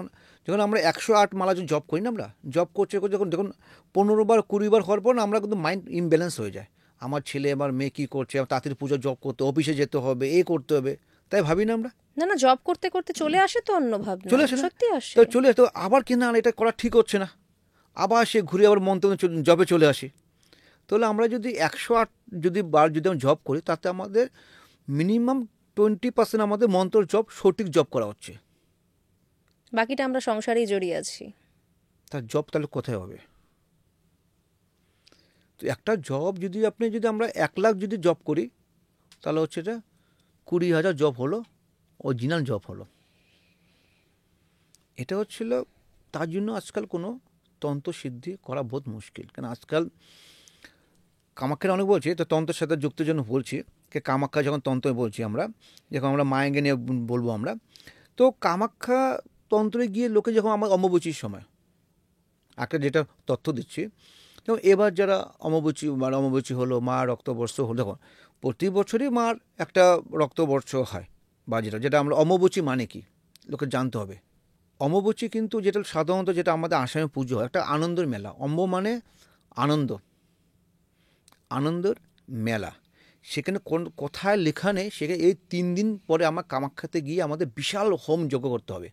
যখন আমরা 108 মালা জপ করি না, আমরা জপ করছে যখন 15 বার 20 বার হওয়ার পর না, আমরা কিন্তু মাইন্ড ইমব্যালেন্স হয়ে যায়। আমার ছেলে আমার মেয়ে কী করছে, তাড়াতাড়ি পুজো জপ করতে, অফিসে যেতে হবে, করতে হবে, তাই ভাবি না আমরা। না, জব করতে করতে চলে আসে তো অন্য ভাবনা, চলে আসে, সত্যি আসে। তো চলে আসে, তো আবার কিনা এটা করা ঠিক হচ্ছে না, আবার সে ঘুরে আবার মন্ত্র জবে চলে আসি। তাহলে আমরা যদি 108 বার যদি আমরা জব করি, তাতে আমাদের মিনিমাম 20% আমাদের মন্ত্র জপ সঠিক জপ করা হচ্ছে, বাকিটা আমরা সংসারেই জড়িয়ে আছি। তার জব তাহলে কোথায় হবে? তো একটা জব যদি আমরা 1 লাখ যদি জব করি, তাহলে এটা 20,000 জব হলো, অরিজিনাল জব হলো। এটা তার জন্য আজকাল কোনো তন্ত্র সিদ্ধি করা বহুত মুশকিল। কারণ আজকাল কামাখ্যার অনেক বলছি, তো তন্ত্রের সাথে যুক্তের জন্য বলছি, কামাখ্যা যখন তন্ত্র বলছি আমরা, যখন আমরা মায়েঙ্গে নিয়ে বলবো আমরা, তো কামাখ্যা তন্ত্রে গিয়ে লোকে যখন আমার অম্বুবাচীর সময় একটা যেটা তথ্য দিচ্ছি, যেমন এবার যারা অম্বুবাচী হলো, মা রক্তবর্ষ হলো, দেখো প্রতি বছরই মার একটা রক্তবর্ষ হয়, বা যেটা আমরা অম্বুবাচী মানে কি লোকে জানতে হবে। অম্বুবাচী কিন্তু যেটা সাধারণত যেটা আমাদের আসামে পুজো হয়, একটা আনন্দের মেলা। মানে আনন্দের মেলা। সেখানে কোথায় লেখা নেই, সেখানে এই 3 দিন পরে আমার কামাখ্যাতে গিয়ে আমাদের বিশাল হোম যজ্ঞ করতে হবে।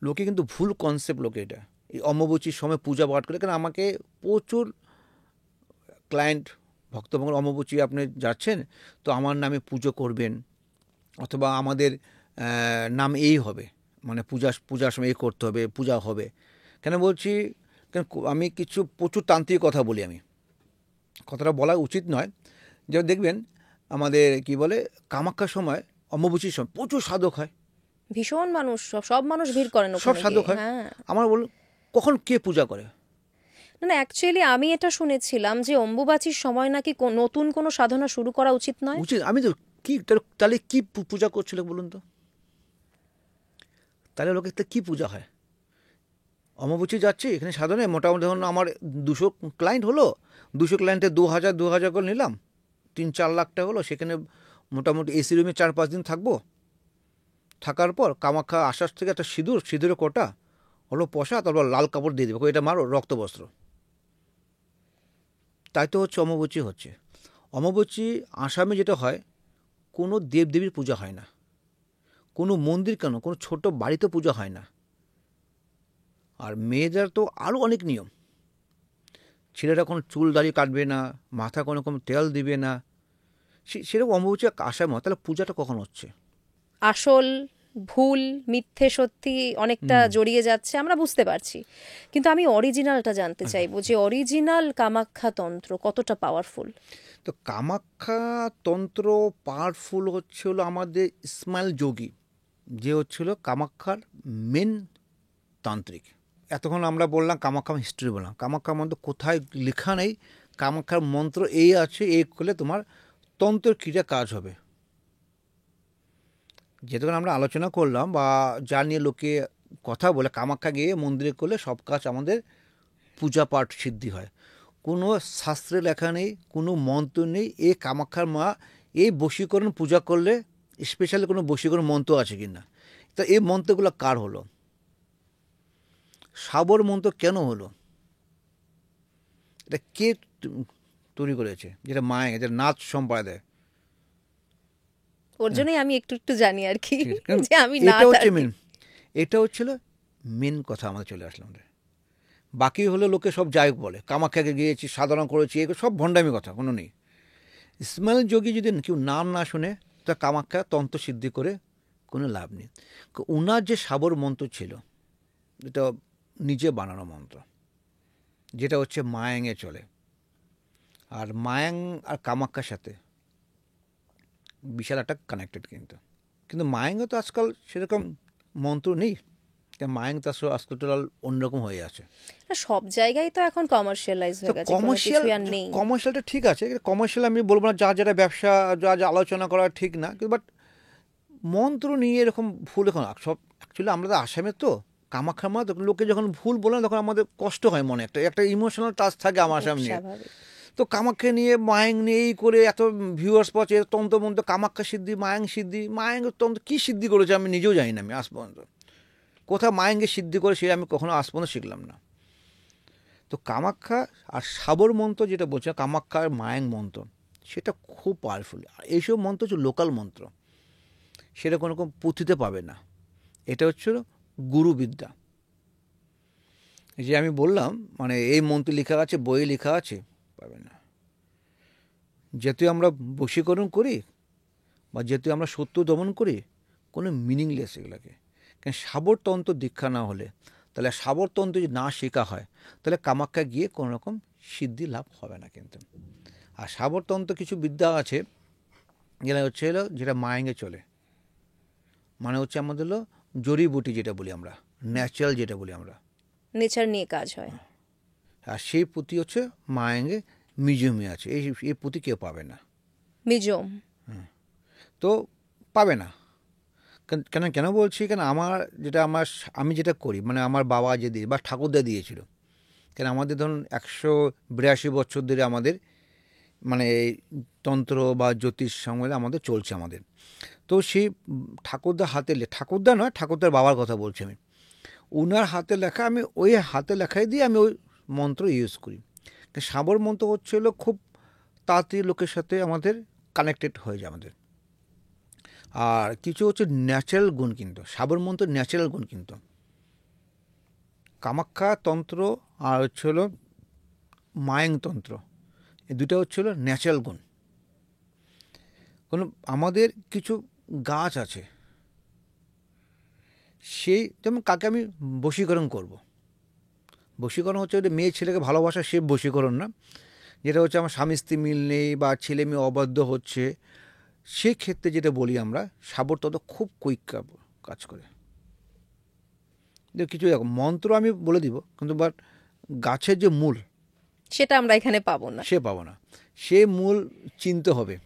লোকে কিন্তু ভুল কনসেপ্ট, লোকে এটা এই অম্বুবাচীর সময় পূজা পাঠ করে। কারণ আমাকে প্রচুর ক্লায়েন্ট ভক্তভঙ্গ, অম্বুবাচী আপনি যাচ্ছেন তো আমার নামে পুজো করবেন, অথবা আমাদের নাম এই হবে, মানে পূজার সময় করতে হবে, পূজা হবে। কেন বলছি, কেন আমি প্রচুর তান্ত্রিক কথা বলি, আমি কথাটা বলা উচিত নয়। যেমন দেখবেন আমাদের কি বলে, কামাখ্যার সময় অম্বুবাচীর সময় প্রচুর সাধক হয়, ভীষণ মানুষ, সব মানুষ ভিড় করেন, সব সাধক হয়। আমার কখন কে পূজা করে? না, অ্যাকচুয়ালি আমি এটা শুনেছিলাম যে অম্বুবাচীর সময় নাকি নতুন কোনো সাধনা শুরু করা উচিত নয়। আমি তো তাহলে কি পূজা করছিল বলুন তো? তাহলে লোকে কি পূজা হয়? অম্বুবাচী যাচ্ছি, এখানে সাধনে মোটামুটি ধরুন আমার 200 ক্লায়েন্ট হলো, 200 ক্লায়েন্টে 2,000 করে নিলাম, 3-4 লাখ টাকা হলো। সেখানে মোটামুটি এসি রুমে 4-5 দিন থাকবো। থাকার পর কামাখ্যা আসার থেকে একটা সিঁদুরের কোটা হলো পয়সা, তারপর লাল কাপড় দিয়ে দেবে, এটা মার রক্তবস্ত্র। তাই তো অম্বুবাচী হচ্ছে। অম্বুবাচী আসামে যেটা হয়, কোনো দেবদেবীর পূজা হয় না, কোনো মন্দির কেন, কোনো ছোট বাড়িতে পূজা হয় না। আর মেয়েদের তো আরও অনেক নিয়ম। ছেলেরা কোনো চুল দাড়ি কাটবে না, মাথা কোনো রকম তেল দিবে না, সেরকম অম্বুবাচী আসার মতো। তাহলে পূজাটা কখন হচ্ছে? আসল ভুল মিথ্যে সত্যি অনেকটা জড়িয়ে যাচ্ছে, আমরা বুঝতে পারছি, কিন্তু আমি অরিজিনালটা জানতে চাইবো যে অরিজিনাল কামাখ্যা তন্ত্র কতটা পাওয়ারফুল। তো কামাখ্যা তন্ত্র পাওয়ারফুল হচ্ছে হলো আমাদের ইসমাইল যোগী, যে হচ্ছিল কামাখ্যার মেন তান্ত্রিক। এতক্ষণ আমরা বললাম কামাখ্যা হিস্ট্রি, বললাম কামাখ্যা মন্ত্র কোথায় লেখা নেই, কামাখ্যার মন্ত্র এই আছে, এই করলে তোমার তন্ত্রের ক্রিয়া কাজ হবে। যেটুকু আমরা আলোচনা করলাম বা যা নিয়ে লোকে কথা বলে, কামাখ্যা গিয়ে মন্দিরে করলে সব কাজ আমাদের পূজা পাঠ সিদ্ধি হয়। কোনো শাস্ত্রে লেখা নেই, কোনো মন্ত্র নেই এই কামাখ্যার মা এই বশীকরণ পূজা করলে স্পেশালি কোনো বশীকরণ মন্ত্র আছে কি না। তো এই মন্ত্রগুলো কার হলো? সাবর মন্ত্র কেন হলো? এটা কে তৈরি করেছে? যেটা মায়ের, যেটা নাচ সম্প্রদায়, ওর জন্যই আমি একটু একটু জানি আর কি, যে আমি এটা হচ্ছে মেন, এটা হচ্ছিল মেন কথা আমাদের চলে আসলাম। বাকি হলো লোকে সব যাই বলে, কামাখ্যাকে গিয়েছি, সাধনা করেছি, এগুলো সব ভণ্ডামি কথা, কোনো নেই। ইসমাইল যোগী যদি কেউ নাম না শুনে, তা কামাখ্যা তন্ত্র সিদ্ধি করে কোনো লাভ নেই। ওনার যে সাবর মন্ত্র ছিল, এটা নিজে বানানো মন্ত্র, যেটা হচ্ছে মায়াংয়ে চলে। আর মায়াং আর কামাখ্যার সাথে বিশাল একটা কানেক্টেড। কিন্তু মায়াংয়ে তো আজকাল সেরকম মন্ত্র নেই, মায়াং তো আজকাল অন্যরকম হয়ে আছে। সব জায়গায় তো এখন কমার্শিয়ালাইজ হয়ে গেছে, কমার্শিয়ালটা ঠিক আছে, কমার্শিয়াল আমি বলবো না, যা যেটা ব্যবসা, যা যা আলোচনা করা ঠিক না, কিন্তু বাট মন্ত্র নিয়ে এরকম ভুল এখন সব। অ্যাকচুয়ালি আমরা তো আসামে, তো কামাখ্যা মা, তখন লোকে যখন ভুল বলে তখন আমাদের কষ্ট হয়, মনে একটা ইমোশনাল টাচ থাকে আমার আসাম নিয়ে। তো কামাখ্যা নিয়ে মায়াং নিয়ে এই করে এত ভিউয়ার্স পাচ্ছে, তন্ত্রমন্ত্র, কামাখ্যা সিদ্ধি, মায়াং সিদ্ধি, মায়াঙ্গের তন্ত্র কী সিদ্ধি করেছে আমি নিজেও জানি না। আমি আজ পর্যন্ত কোথাও মায়াঙ্গে সিদ্ধি করে সে আমি কখনো আজ পর্যন্ত শিখলাম না। তো কামাখ্যা আর সাবর মন্ত্র যেটা বলছে, কামাখ্যার মায়াং মন্ত্র, সেটা খুব পাওয়ারফুল। আর এইসব মন্ত্র হচ্ছে লোকাল মন্ত্র, সেটা কোনো রকম পুঁথিতে পাবে না। এটা হচ্ছে গুরুবিদ্যা। যে আমি বললাম মানে এই মন্ত্র লেখা আছে, বইয়ে লেখা আছে, পাবে না। যেহেতু আমরা বশীকরণ করি বা যেহেতু আমরা সত্য দমন করি, কোনো মিনিংলেস এগুলোকে। কারণ সাবরতন্ত্র দীক্ষা না হলে, তাহলে সাবরতন্ত্র যদি না শেখা হয়, তাহলে কামাখ্যা গিয়ে কোনো রকম সিদ্ধি লাভ হবে না কিন্তু। আর সাবরতন্ত্র কিছু বিদ্যা আছে যেটা হচ্ছে হলো, যেটা মায়াঙ্গে চলে, মানে হচ্ছে আমাদের হলো জড়িবুটি যেটা বলি আমরা, ন্যাচারাল যেটা বলি আমরা, নেচার নিয়ে কাজ হয়। আর সেই পুঁথি হচ্ছে মায়াঙ্গে মিউজিয়ামে আছে। এই পুঁথি কেউ পাবে না, মিউজিয়াম তো পাবে না। কেন বলছি, কেন আমি যেটা করি, মানে আমার বাবা যে দিয়ে বা ঠাকুরদা দিয়েছিল, কেন আমাদের ধরুন 182 বছর ধরে আমাদের মানে তন্ত্র বা জ্যোতিষ সঙ্গে আমাদের চলছে আমাদের। তো সেই ঠাকুরদার হাতে, ঠাকুরদা নয়, ঠাকুরদার বাবার কথা বলছি আমি, ওনার হাতে লেখা, আমি ওই হাতে লেখাই দিয়ে আমি ওই মন্ত্র ইউজ করি। সাবর মন্ত্র হচ্ছে হলো খুব তাড়াতাড়ি লোকের সাথে আমাদের কানেক্টেড হয়ে যায় আমাদের। আর কিছু হচ্ছে ন্যাচারাল গুণ, কিন্তু সাবর মন্ত্র ন্যাচারাল গুণ, কিন্তু কামাখ্যা তন্ত্র আর হচ্ছে হলো মায়াং তন্ত্র, এই দুটো হচ্ছে হলো ন্যাচারাল গুণ। কোনো আমাদের কিছু গাছ আছে, সেই যেমন কাকে আমি বশীকরণ করব, বশীকরণ হচ্ছে ওটা মেয়ে ছেলেকে ভালোবাসা, সে বশীকরণ না। যেটা হচ্ছে আমার স্বামী স্ত্রী মিল নেই বা ছেলে মেয়ে অবাধ্য হচ্ছে, সেই ক্ষেত্রে যেটা বলি আমরা, সাবরতন্ত্র খুব কুইক কাজ করে। কিছু মন্ত্র আমি বলে দিব, কিন্তু বাট গাছের যে মূল, সেটা আমরা এখানে পাবো না, পাবো না, সে মূল চিনতে হবে।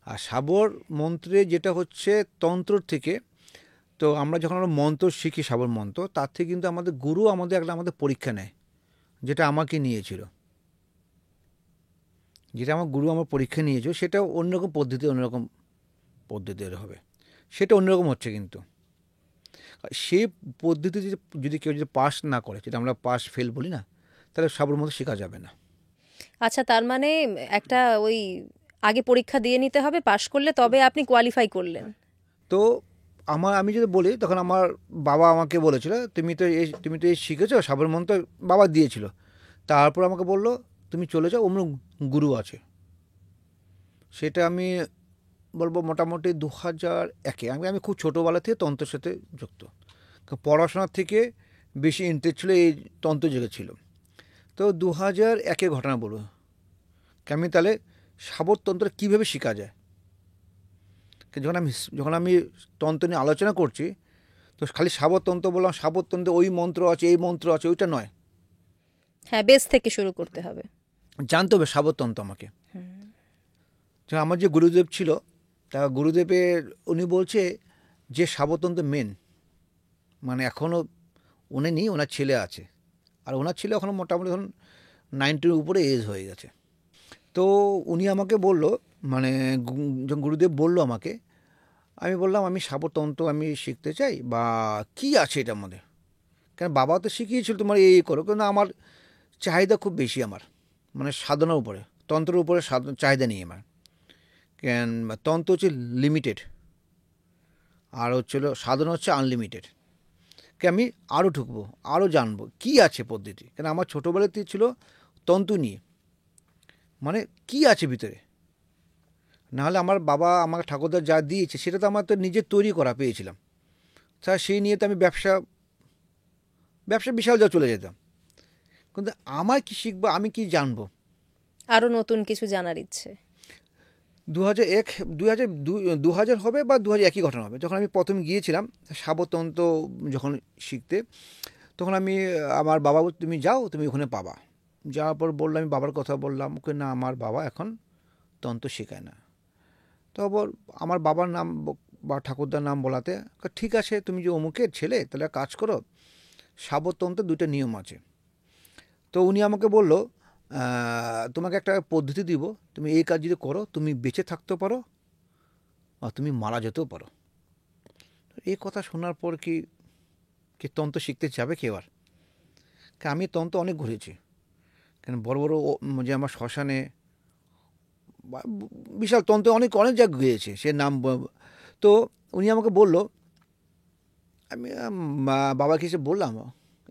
আর সাবর মন্ত্রে যেটা হচ্ছে তন্ত্র থেকে, তো আমরা যখন আমরা মন্ত্র শিখি সাবর মন্ত্র, তার থেকে কিন্তু আমাদের গুরু আমাদের পরীক্ষা নেয়, যেটা আমাকে নিয়েছিল, যেটা আমার গুরু আমার পরীক্ষা নিয়েছিল, সেটা অন্যরকম পদ্ধতির হবে, সেটা অন্যরকম হচ্ছে। কিন্তু সেই পদ্ধতি যদি কেউ পাস না করে, যেটা আমরা পাস ফেল বলি না, তাহলে সাবর মন্ত্র শেখা যাবে না। আচ্ছা, তার মানে একটা ওই আগে পরীক্ষা দিয়ে নিতে হবে, পাশ করলে তবে আপনি কোয়ালিফাই করলেন। তো আমি যদি বলি, তখন আমার বাবা আমাকে বলেছিল, তুমি তো এই শিখেছো সাবর মন্ত্র, বাবা দিয়েছিল। তারপর আমাকে বললো তুমি চলে যাও, অমুক গুরু আছে। সেটা আমি বলবো মোটামুটি 2001-এ। আমি খুব ছোটোবেলা থেকে তন্ত্রের সাথে যুক্ত। পড়াশোনার থেকে বেশি ইন্টারেস্ট ছিল এই তন্ত্র জেগেছিল। তো 2001-এর ঘটনা বলবো। আমি তাহলে সাবরতন্ত্র কীভাবে শেখা যায়, যখন আমি তন্ত্র নিয়ে আলোচনা করছি, তো খালি সাবরতন্ত্র বললাম, সাবরতন্ত্রে ওই মন্ত্র আছে, এই মন্ত্র আছে, ওইটা নয়। হ্যাঁ, বেস থেকে শুরু করতে হবে, জানতে হবে সাবরতন্ত্র আমাকে। আমার যে গুরুদেব ছিল, তা গুরুদেবের উনি বলছে যে সাবরতন্ত্র মেন, মানে এখনও উনি নেই, ওনার ছেলে আছে। আর ওনার ছেলে এখনও মোটামুটি ধরুন 90-র উপরে এজ হয়ে গেছে। তো উনি আমাকে বলল, মানে যখন গুরুদেব বলল আমাকে, আমি বললাম আমি সাবরতন্ত্র আমি শিখতে চাই, বা কি আছে এটার মধ্যে। কেন বাবা তো শিখিয়েছিল তোমার এই করো, কিন্তু আমার চাহিদা খুব বেশি, আমার মানে সাধনার উপরে, তন্ত্রের উপরে চাহিদা নেই আমার। কেন তন্ত্র হচ্ছে লিমিটেড, আর হচ্ছিল সাধনা হচ্ছে আনলিমিটেড। আমি আরও ঢুকবো, আরও জানবো কী আছে পদ্ধতি। কেন আমার ছোটোবেলাতেই ছিল তন্ত্র নিয়ে, মানে কি আছে ভিতরে। নাহলে আমার বাবা আমাকে ঠাকুরদা যা দিয়েছে সেটা তো আমার তো নিজের তৈরি করা পেয়েছিলাম। তা সেই নিয়ে তো আমি ব্যবসা বিশাল যা চলে যেতাম। কিন্তু আমার কি শিখবো, আমি কি জানবো, আরো নতুন কিছু জানার ইচ্ছে। 2000 হবে বা 2001-ই ঘটনা হবে। যখন আমি প্রথম গিয়েছিলাম সাবরতন্ত্র যখন শিখতে, তখন আমি আমার বাবা তুমি যাও, তুমি ওখানে পাবা। যাওয়ার পর বললাম, আমি বাবার কথা বললাম, ওকে না আমার বাবা এখন তন্ত্র শেখায় না। তারপর আমার বাবার নাম বা ঠাকুরদার নাম বলাতে, ঠিক আছে তুমি যে অমুকের ছেলে, তাহলে কাজ করো, সাবরতন্ত্রের 2টা নিয়ম আছে। তো উনি আমাকে বলল, তোমাকে একটা পদ্ধতি দিব, তুমি এই কাজ যদি করো তুমি বেঁচে থাকতেও পারো আর তুমি মারা যেতেও পারো। এই কথা শোনার পর কি তন্ত্র শিখতে যাবে কেউ আর? আমি তন্ত্র অনেক ঘুরেছি, কেন বড় বড় যে আমার শ্মশানে বিশাল তন্ত্র অনেক জায়গায় গিয়েছে, সে নাম। তো উনি আমাকে বলল, আমি বাবাকে এসে বললাম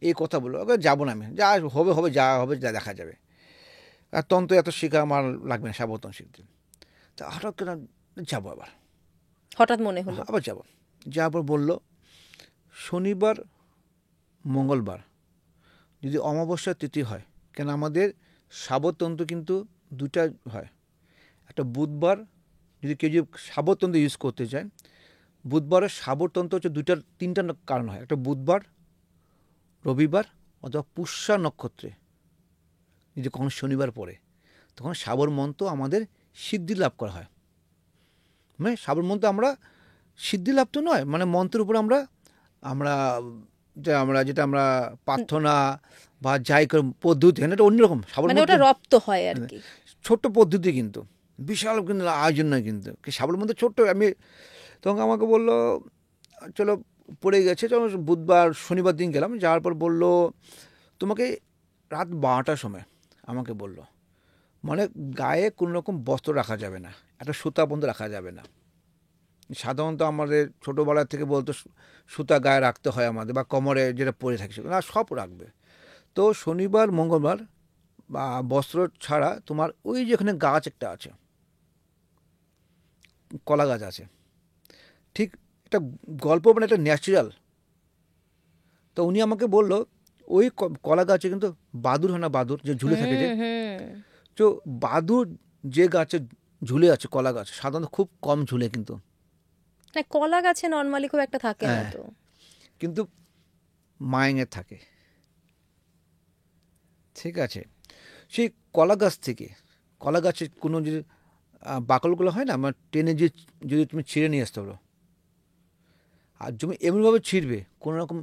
এই কথা বললো, যাবো না, আমি যা হবে যা হবে যা দেখা যাবে, আর তন্ত্র এত শেখা আমার লাগবে না সাবরতন্ত্র শিখতে। তা হঠাৎ কেন যাবো, হঠাৎ মনে হলো আবার যাবো। যাওয়ার পর বললো শনিবার মঙ্গলবার যদি অমাবস্যা তিথি হয়, কেন আমাদের সাবরতন্ত্র কিন্তু 2টা হয়। একটা বুধবার, যদি কেউ যদি সাবরতন্ত্র ইউজ করতে চায়, বুধবারের সাবরতন্ত্র হচ্ছে 3টা কারণ হয়। একটা বুধবার, রবিবার অথবা পুষ্যা নক্ষত্রে যদি কখন শনিবার পড়ে, তখন সাবর মন্ত্র আমাদের সিদ্ধি লাভ করা হয়। মানে সাবর মন্ত্র আমরা সিদ্ধি লাভ তো নয়, মানে মন্ত্রের উপর আমরা যেটা আমরা প্রার্থনা বা যাই করে পদ্ধতি, এটা অন্যরকম। সাবর মানে ওটা রপ্ত হয় আর কি, ছোট্ট পদ্ধতি, কিন্তু বিশাল কিন্তু আয়োজন নয়। কিন্তু সাবর মন্ত্র ছোট্ট। আমি তখন আমাকে বললো চলো, পড়ে গেছে, চলো বুধবার শনিবার দিন গেলাম। যাওয়ার পর বললো তোমাকে রাত 12টার সময় আমাকে বললো, মানে গায়ে কোনো রকম বস্ত্র রাখা যাবে না, একটা সুতা বন্ধ রাখা যাবে না। সাধারণত আমাদের ছোটোবেলা থেকে বলতো সুতা গায়ে রাখতে হয় আমাদের, বা কোমরে যেটা পরে থাকে না, সব রাখবে। তো শনিবার মঙ্গলবার বা বস্ত্র ছাড়া তোমার ওই যেখানে গাছ একটা আছে, কলা গাছ আছে, ঠিক একটা গল্প, মানে একটা ন্যাচারাল। তো উনি আমাকে বললো ওই কলা গাছে কিন্তু বাদুর হয় না, বাদুর যে ঝুলে থাকে, যে তো বাদুর যে গাছে ঝুলে আছে, কলা গাছ সাধারণত খুব কম ঝুলে, কিন্তু কলা গাছে নর্মালি খুব একটা থাকে না, তো কিন্তু মায়ের থাকে। ঠিক আছে, সেই কলা গাছ থেকে, কলা গাছের কোনো যদি বাকলগুলো হয় না, আমার টেনে যদি তুমি ছিঁড়ে নিয়ে আসতে পারো, আর তুমি এমনভাবে ছিঁড়বে, কোনো রকম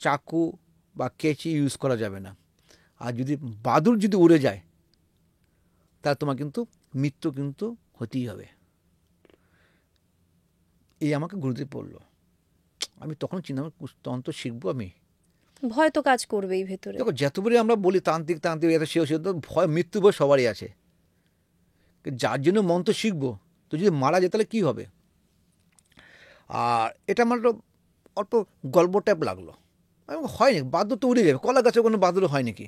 চাকু বা কেচি ইউজ করা যাবে না। আর যদি বাদুড় যদি উড়ে যায়, তাহলে তোমার কিন্তু মৃত্যু কিন্তু হতেই হবে। এই আমাকে গুরুদেব বললো। আমি তখন চিন্তা তন্ত্র শিখবো, আমি ভয় তো কাজ করবেই ভেতরে। দেখো যতবারই আমরা বলি তান্ত্রিক এত সে তো ভয়, মৃত্যু ভয় সবারই আছে। যার জন্য মন্ত্র শিখবো, তো যদি মারা যায় তাহলে কী হবে? আর এটা আমার একটু অল্প গল্প টাইপ লাগলো, হয়নি বাদুর তো উড়ে যাবে, কলা গাছের কোনো বাদুর হয় নাকি।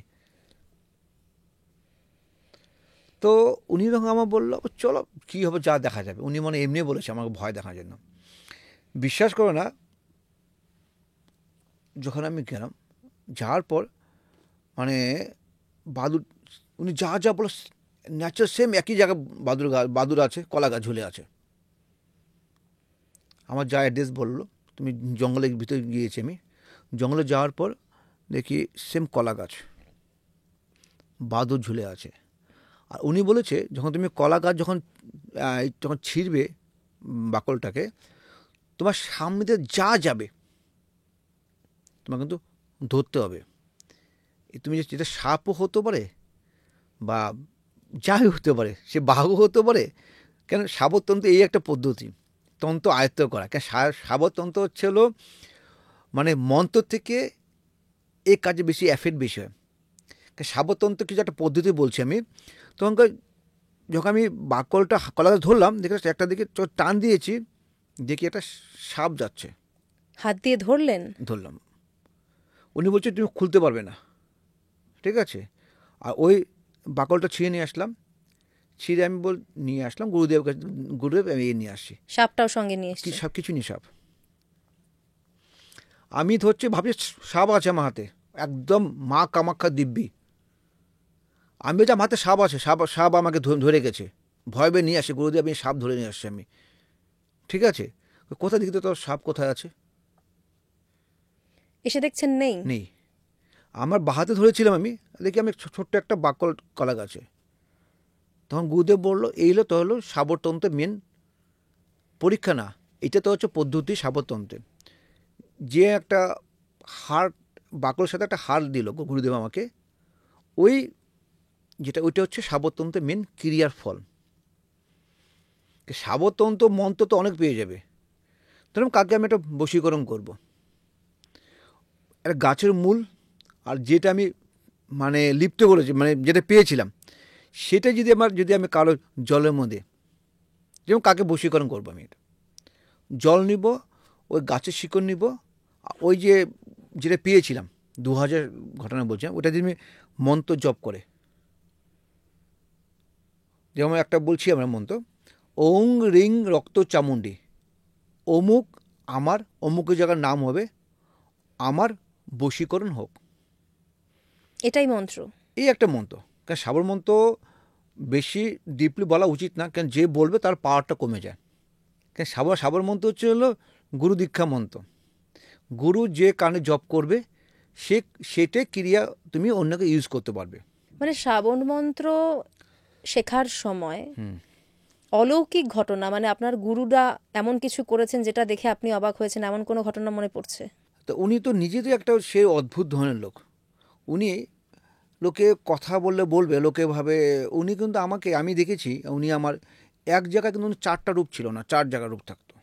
তো উনি তখন আমার বললো চলো কী হবে যা দেখা যাবে, উনি মানে এমনি বলেছে আমাকে ভয় দেখার জন্য। বিশ্বাস করো না, যখন আমি গেলাম যাওয়ার পর মানে বাদুর উনি যা যা বলো ন্যাচারাল সেম একই জায়গায় বাদুর আছে, কলা গাছ ঝুলে আছে। আমার যা অ্যাড্রেস বললো, তুমি জঙ্গলের ভিতরে গিয়েছি আমি, জঙ্গলে যাওয়ার পর দেখি সেম কলা গাছ, বাদুর ঝুলে আছে। আর উনি বলেছে যখন তুমি কলা গাছ যখন ছিঁড়বে বাকলটাকে, তোমার সামনে দিয়ে যা যাবে তোমার কিন্তু ধরতে হবে। তুমি যেটা সাপও হতে পারে বা যাই হতে পারে, সে বাঘও হতে পারে, কেন সাবতন্ত্র এই একটা পদ্ধতি তন্ত্র আয়ত্ত করা। কেন সাবতন্ত্র হচ্ছে হলো মানে মন্ত্র থেকে এই কাজে বেশি এফেক্ট বেশি হয়। সাবতন্ত্র কিছু একটা পদ্ধতি বলছি আমি, তখন যখন আমি বাকলটা কলাটা ধরলাম দেখে একটা দিকে টান দিয়েছি, দেখি একটা সাপ যাচ্ছে, হাত দিয়ে ধরলাম। উনি বলছে তুমি খুলতে পারবে না, ঠিক আছে। আর ওই বাকলটা ছিঁড়ে নিয়ে আসলাম, ছিঁড়ে আমি নিয়ে আসলাম গুরুদেব আমি নিয়ে আসছি। সাপটাও সঙ্গে নিয়ে এসেছি, সব কিছু নিয়ে সাপ। আমি ধরছি ভাবছি সাপ আছে আমার হাতে, একদম মা কামাখ্যা দিব্যি। আমি বলছি আমার হাতে সাপ আছে, সাপ আমাকে ধরে গেছে, ভয় পেয়ে নিয়ে আসি গুরুদেব, আমি সাপ ধরে নিয়ে আসছি আমি, ঠিক আছে। কোথায় দেখতে তো সাপ কোথায় আছে, এসে দেখছেন নেই নেই। আমার বাহাতে ধরেছিলাম আমি, দেখি আমি ছোট্ট একটা বাকল কলা গাছে। তখন গুরুদেব বললো এই হলো তো হলো সাবরতন্ত্রের মেন পরীক্ষা না, এটা তো হচ্ছে পদ্ধতি সাবরতন্ত্রের। যে একটা হাড় বাকলের সাথে একটা হাড় দিল গুরুদেব আমাকে, ওই ওইটা হচ্ছে সাবরতন্ত্রের মেন ক্রিয়ার ফল। সাবরতন্ত্র মন্ত্র তো অনেক পেয়ে যাবে, ধরুন কাকে আমি একটা বশীকরণ করবো, একটা গাছের মূল আর যেটা আমি মানে লিপ্ত করেছি মানে যেটা পেয়েছিলাম সেটা যদি আমি কারো জলের মধ্যে, যেমন কাকে বশীকরণ করবো, আমি এটা জল নিব, ওই গাছের শিকড় নিব, ওই যেটা পেয়েছিলাম 2000 ঘটনা বলছিলাম, ওটা যদি আমি মন্ত্র জপ করে, যেমন একটা বলছি আমরা মন্ত্র, ওং রিং রক্ত চামুণ্ডী অমুক, আমার অমুকের জায়গার নাম হবে আমার বশীকরণ হোক, এটাই মন্ত্র। এই একটা মন্ত্র। কারণ সাবর মন্ত্র বেশি ডিপলি বলা উচিত না, কারণ যে বলবে তার পাওয়ারটা কমে যায়। কারণ সাবর মন্ত্র হচ্ছে হলো গুরু দীক্ষা মন্ত্র, গুরু যে কানে জপ করবে সেটাই ক্রিয়া তুমি অন্যকে ইউজ করতে পারবে। মানে শ্রাবণ মন্ত্র শেখার সময় অলৌকিক ঘটনা, মানে আপনার গুরুরা এমন কিছু করেছেন যেটা দেখে আপনি অবাক হয়েছেন, এমন কোনো ঘটনা মনে পড়ছে? তো উনি তো নিজে তো একটা সে অদ্ভুত ধরনের লোক, উনি লোকে কথা বলবে লোকে ভাবে, উনি কিন্তু আমি দেখেছি উনি আমার এক জায়গায় কিন্তু 4টা রূপ ছিল না, 4 জায়গায় রূপ থাকতো।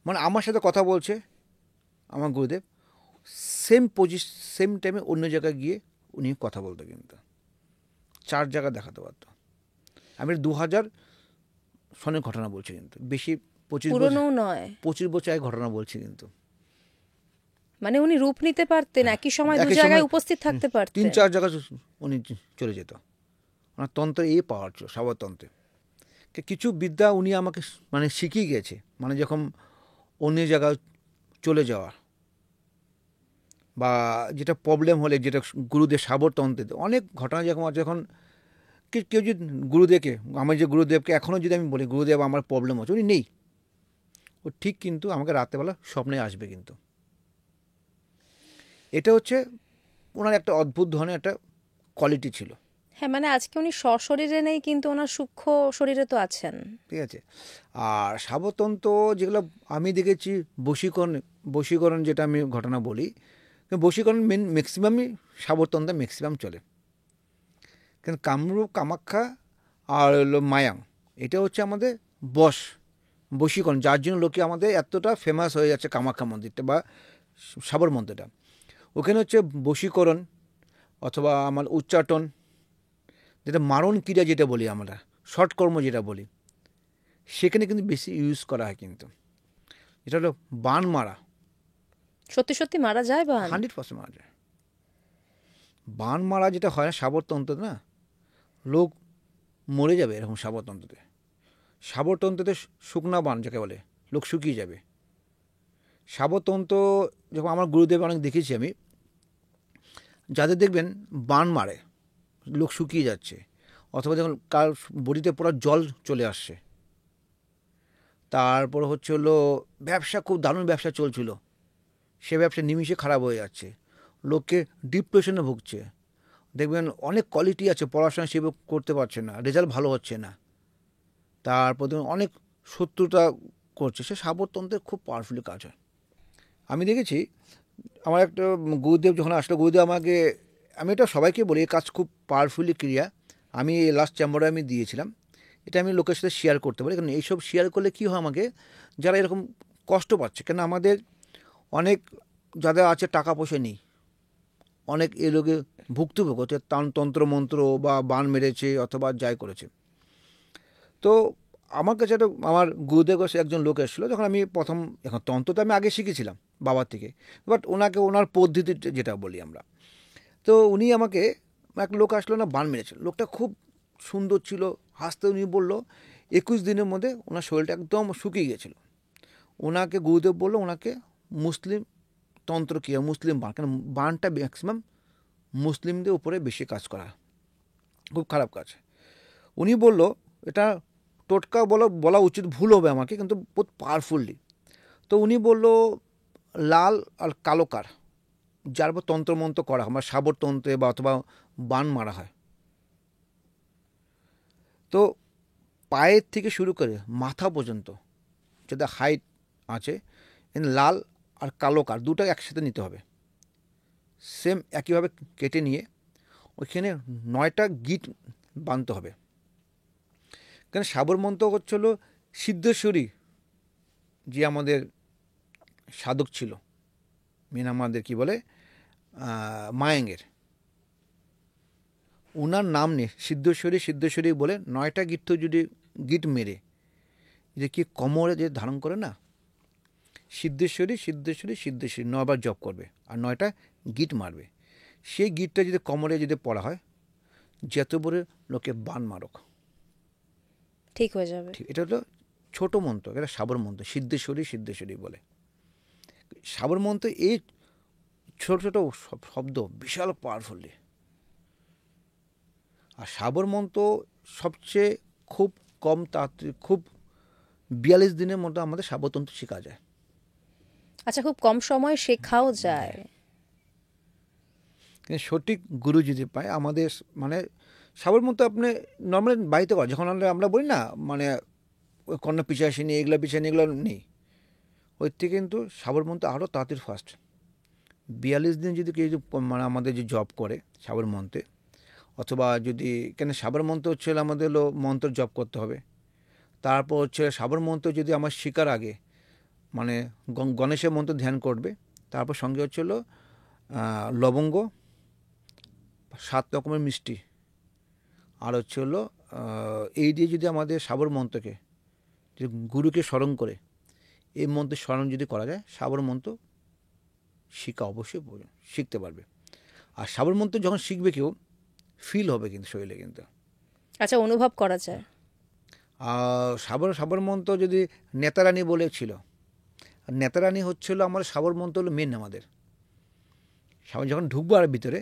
মানে আমার সাথে কথা বলছে আমার গুরুদেব, সেম টাইমে অন্য জায়গায় গিয়ে উনি কথা বলতো, কিন্তু 4 জায়গা দেখাতে পারতো। আমি 2000 সনের ঘটনা বলছি, কিন্তু বেশি 25 বছর এক ঘটনা বলছি কিন্তু। মানে উনি রূপ নিতে পারতেন, একই সময় দু জায়গায় উপস্থিত থাকতে পারতেন, 3-4 জায়গায় উনি চলে যেত। ওনার তন্ত্রে এই পাওয়ার ছিল সাবরতন্ত্রে। কিছু বিদ্যা উনি আমাকে মানে শিখিয়ে গেছে, মানে যখন অন্য জায়গায় চলে যাওয়া বা যেটা প্রবলেম হলে, যেটা গুরুদেব সাবরতন্ত্রে অনেক ঘটনা যখন কেউ যদি গুরুদেবকে, আমার যে গুরুদেবকে এখনও যদি আমি বলি গুরুদেব আমার প্রবলেম হচ্ছে, উনি নেই, ও ঠিক কিন্তু আমাকে রাত্রেবেলা স্বপ্নে আসবে কিন্তু। এটা হচ্ছে ওনার একটা অদ্ভুত ধরনের একটা কোয়ালিটি ছিল। হ্যাঁ, মানে আজকে উনি সশরীরে নেই কিন্তু ওনার সূক্ষ্ম শরীরে তো আছেন, ঠিক আছে। আর সাবরতন্ত্র যেগুলো আমি দেখেছি, বশীকরণ যেটা আমি ঘটনা বলি, বশীকরণ ম্যাক্সিমামই সাবরতন্ত্রে ম্যাক্সিমাম চলে। কিন্তু কামরূপ কামাখ্যা আর হলো মায়াং, এটা হচ্ছে আমাদের বশীকরণ, যার জন্য লোকে আমাদের এতটা ফেমাস হয়ে যাচ্ছে কামাখ্যা মন্দিরটা বা সাবর মন্দিরটা। ওখানে হচ্ছে বশীকরণ অথবা আমার উচ্চাটন, যেটা মারণ ক্রিয়া যেটা বলি আমরা, শর্টকর্ম যেটা বলি, সেখানে কিন্তু বেশি ইউজ করা হয় কিন্তু। এটা হলো বান মারা। সত্যি সত্যি মারা যায় বান? 100% মারা যায়। বান মারা যেটা হয় না শাবরতন্ত্রে, না লোক মরে যাবে এরকম শাবরতন্ত্রতে। শাবরতন্ত্রতে শুকনা বান যাকে বলে, লোক শুকিয়ে যাবে। শাবরতন্ত্র যখন আমার গুরুদেব অনেক দেখেছি আমি, যাদের দেখবেন বান মারে লোক শুকিয়ে যাচ্ছে, অথবা যখন কার বডিতে পুরো জল চলে আসছে। তারপর হচ্ছে হলো ব্যবসা, খুব দারুণ ব্যবসা চলছিল, সে ব্যবসা নিমিষে খারাপ হয়ে যাচ্ছে, লোককে ডিপ্রেশনে ভুগছে। দেখবেন অনেক কোয়ালিটি আছে, পড়াশোনা সেভাবে করতে পারছে না, রেজাল্ট ভালো হচ্ছে না, তারপর দেখবেন অনেক শত্রুতা করছে। সে শাবরতন্ত্রের খুব পাওয়ারফুলি কাজ হয়। আমি দেখেছি আমার একটা গুরুদেব যখন আসলো, গুরুদেব আমাকে, আমি এটা সবাইকে বলি, এই কাজ খুব পাওয়ারফুলি ক্রিয়া। আমি লাস্ট চেম্বারে আমি দিয়েছিলাম, এটা আমি লোকের সাথে শেয়ার করতে পারি। কারণ এইসব শেয়ার করলে কী হয়, আমাকে যারা এরকম কষ্ট পাচ্ছে, কেন আমাদের অনেক যাদের আছে টাকা পয়সা নেই, অনেক এ লোকে ভুক্তভোগ হচ্ছে, তন্ত্রমন্ত্র বা বান মেরেছে অথবা যাই করেছে। তো আমার কাছে একটা, আমার গুরুদেব কাছে একজন লোক এসেছিলো, যখন আমি প্রথম, এখন তন্ত্র তো আমি আগে শিখেছিলাম বাবার থেকে, বাট ওনাকে ওনার পদ্ধতি যেটা বলি আমরা, তো উনি আমাকে, এক লোক আসলো না, বান মেরেছিল, লোকটা খুব সুন্দর ছিল, হাসতে, উনি বললো 21 দিনের মধ্যে ওনার শরীরটা একদম শুকিয়ে গেছিল। ওনাকে গুরুদেব বললো ওনাকে মুসলিম তন্ত্র কী, মুসলিম বান, কেন বানটা ম্যাক্সিমাম মুসলিমদের উপরে বেশি কাজ করা, খুব খারাপ কাজ। উনি বলল এটা টোটকা বলা উচিত, ভুল হবে আমাকে, কিন্তু বহুত পাওয়ারফুললি। তো উনি বলল লাল আর কালো কার, যার উপর তন্ত্রমন্ত্র করা হয়, মানে শাবরতন্ত্রে বা অথবা বান মারা হয়, তো পায়ের থেকে শুরু করে মাথা পর্যন্ত যেটা হাইট আছে, লাল আর কালো কার দুটো একসাথে নিতে হবে, সেম একইভাবে কেটে নিয়ে ওইখানে 9টা গিট বাঁধতে হবে। কেন শাবরমন্ত্র হচ্ছিল সিদ্ধেশ্বরী, যে আমাদের সাধক ছিল, মেন আমাদের কি বলে মায়াঙ্গের, ওনার নাম নেই, সিদ্ধেশ্বরী বলে 9টা গিট, যদি গিট মেরে যে কি কোমরে যে ধারণ করে না, সিদ্ধেশ্বরী 9বার জপ করবে আর 9টা গিট মারবে। সেই গিটটা যদি কোমরে যদি পড়া হয়, যত বড় লোকে বান মারক ঠিক হয়ে যাবে। এটা হলো ছোট মন্ত্র, এটা শাবর মন্ত্র, সিদ্ধেশ্বরী বলে। শাবর মন্ত্র এই ছোট ছোট শব্দ বিশাল পাওয়ারফুলি। আর শাবর মন্ত্র সবচেয়ে খুব কম তাড়াতাড়ি, খুব 42 দিনের মধ্যে আমাদের শাবরতন্ত্র শেখা যায়। আচ্ছা, খুব কম সময়ে শেখাও যায়। সঠিক গুরু যদি পায় আমাদের, মানে শাবর মন্ত্র আপনি নর্মালি বাড়িতে করা, যখন আমরা বলি না, মানে ওই কন্যা পিছাসি নেই, এগুলো নেই, ওই থেকে কিন্তু শাবর মন্ত্র আরও তাড়াতাড়ি ফাস্ট। 42 দিন যদি কেউ, মানে আমাদের যে জব করে শাবর মন্ত্রে, অথবা যদি, কেন শাবর মন্ত্র হচ্ছে আমাদের হলো মন্ত্র জপ করতে হবে। তারপর হচ্ছে শাবর মন্ত্র যদি আমার শিকার আগে, মানে গণেশের মন্ত্র ধ্যান করবে, তারপর সঙ্গে হচ্ছে হলো লবঙ্গ, 7 রকমের মিষ্টি, আর হচ্ছে হলো এই দিয়ে যদি আমাদের শাবর মন্ত্রকে, যে গুরুকে স্মরণ করে এই মন্ত্রের স্মরণ যদি করা যায়, শাবর মন্ত্র অবশ্যই শিখতে পারবে। আর শাবর মন্ত্র যখন শিখবে কেউ, ফিল হবে কিন্তু শরীরে কিন্তু। আচ্ছা, অনুভব করা যায়। শাবর মন্ত্র যদি নেতারানী বলেছিল, নেতারানী হচ্ছিল আমার শাবর মন্ত্র হলো মেন আমাদের যখন ঢুকবো আর ভিতরে,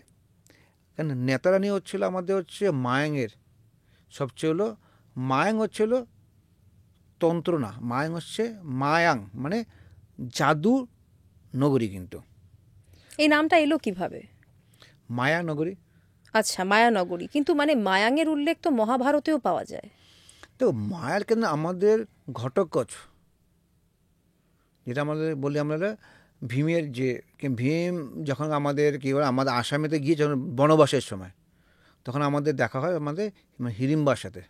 কেন নেতারানী হচ্ছিল আমাদের হচ্ছে মায়াঙ্গের সবচেয়ে হলো, মায়াং হচ্ছিল তন্ত্র না, মায়াং হচ্ছে মায়াং, মানে জাদু নগরী। কিন্তু এই নামটা এলো কিভাবে? মায়া নগরী। আচ্ছা, মায়ানগরী, কিন্তু মানে মায়াংয়ের উল্লেখ তো মহাভারতেও পাওয়া যায়। তো মায়ার কেন আমাদের ঘটকচ, যেটা আমাদের বলি আমরা ভীমের, যে ভীম যখন আমাদের কী বলে, আমাদের আসামেতে গিয়ে যখন বনবাসের সময়, তখন আমাদের দেখা হয় আমাদের হিড়িম্বার সাথে।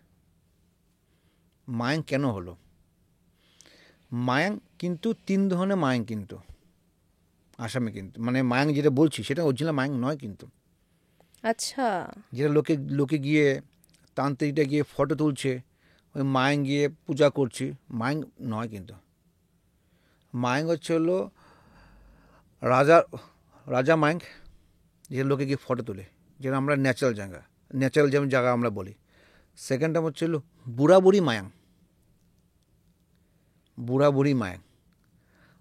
মায়াং কেন হলো? মায়াং কিন্তু 3 ধরনের মায়াং কিন্তু আসামে, কিন্তু মানে মায়াং যেটা বলছি সেটা অরিজিনাল মায়াং নয় কিন্তু। আচ্ছা, যেটা লোকে গিয়ে তান্ত্রিকটা গিয়ে ফটো তুলছে, ওই মায়াং গিয়ে পূজা করছি, মায়াং নয় কিন্তু। মায়াং হচ্ছে হলো রাজা রাজা মায়াং, যে লোকে গিয়ে ফটো তোলে, যেটা আমরা ন্যাচারাল যেমন জায়গা আমরা বলি। সেকেন্ড টাইম হচ্ছে হলো বুড়া বুড়ি মায়াং,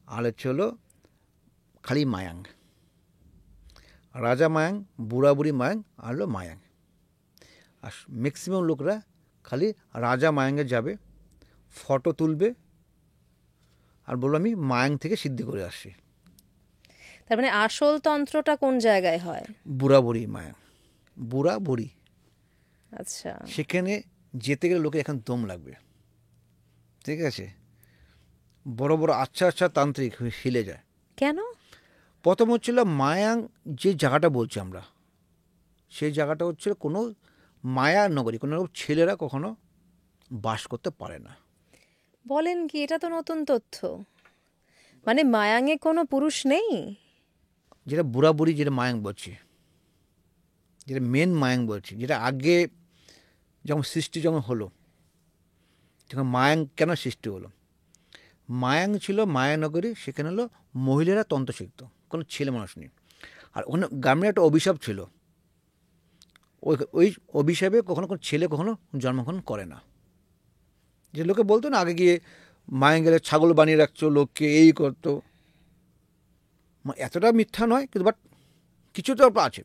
আর হচ্ছে হলো খালি মায়াং। রাজা মায়াং, বুড়ি মায়াং, আর হলো মায়াং। আর ম্যাক্সিমাম লোকরা খালি রাজা মায়াঙ্গে যাবে, ফটো তুলবে, আর বললো আমি মায়াং থেকে সিদ্ধি করে আসছি। তার মানে আসল তন্ত্রটা কোন জায়গায় হয়? বুড়ি মায়াং, বুড়ি। আচ্ছা, সেখানে যেতে গেলে লোকে এখন দম লাগবে, ঠিক আছে? বড় বড় আচ্ছা তান্ত্রিক হিলে যায়। কেন? প্রথম হচ্ছিল মায়াং, যে জায়গাটা বলছি আমরা, সেই জায়গাটা হচ্ছে কোনো মায়া নগরী, কোনো ছেলেরা কখনো বাস করতে পারে না। বলেন কি? এটা তো নতুন তথ্য। মানে মায়াঙে কোনো পুরুষ নেই? যেটা বুড়ি যেটা মায়াং বলছি, যেটা মেন মায়াং বলছি, যেটা আগে যখন সৃষ্টি যখন হলো, যখন মায়াং কেন সৃষ্টি হলো, মায়াং ছিল মায়ানগরী, সেখানে হলো মহিলারা তন্ত্র শিখত, কোনো ছেলে মানুষ নেই। আর ওখানে গ্রামের একটা অভিশাপ ছিল, ওই অভিশাপে কখনো কোনো ছেলে কখনো জন্মগ্রহণ করে না। যে লোকে বলতো না আগে গিয়ে মায়াং গেলে ছাগল বানিয়ে রাখছো লোককে, এই করতো। এতটা মিথ্যা নয়, কিন্তু বাট কিছু তো আছে।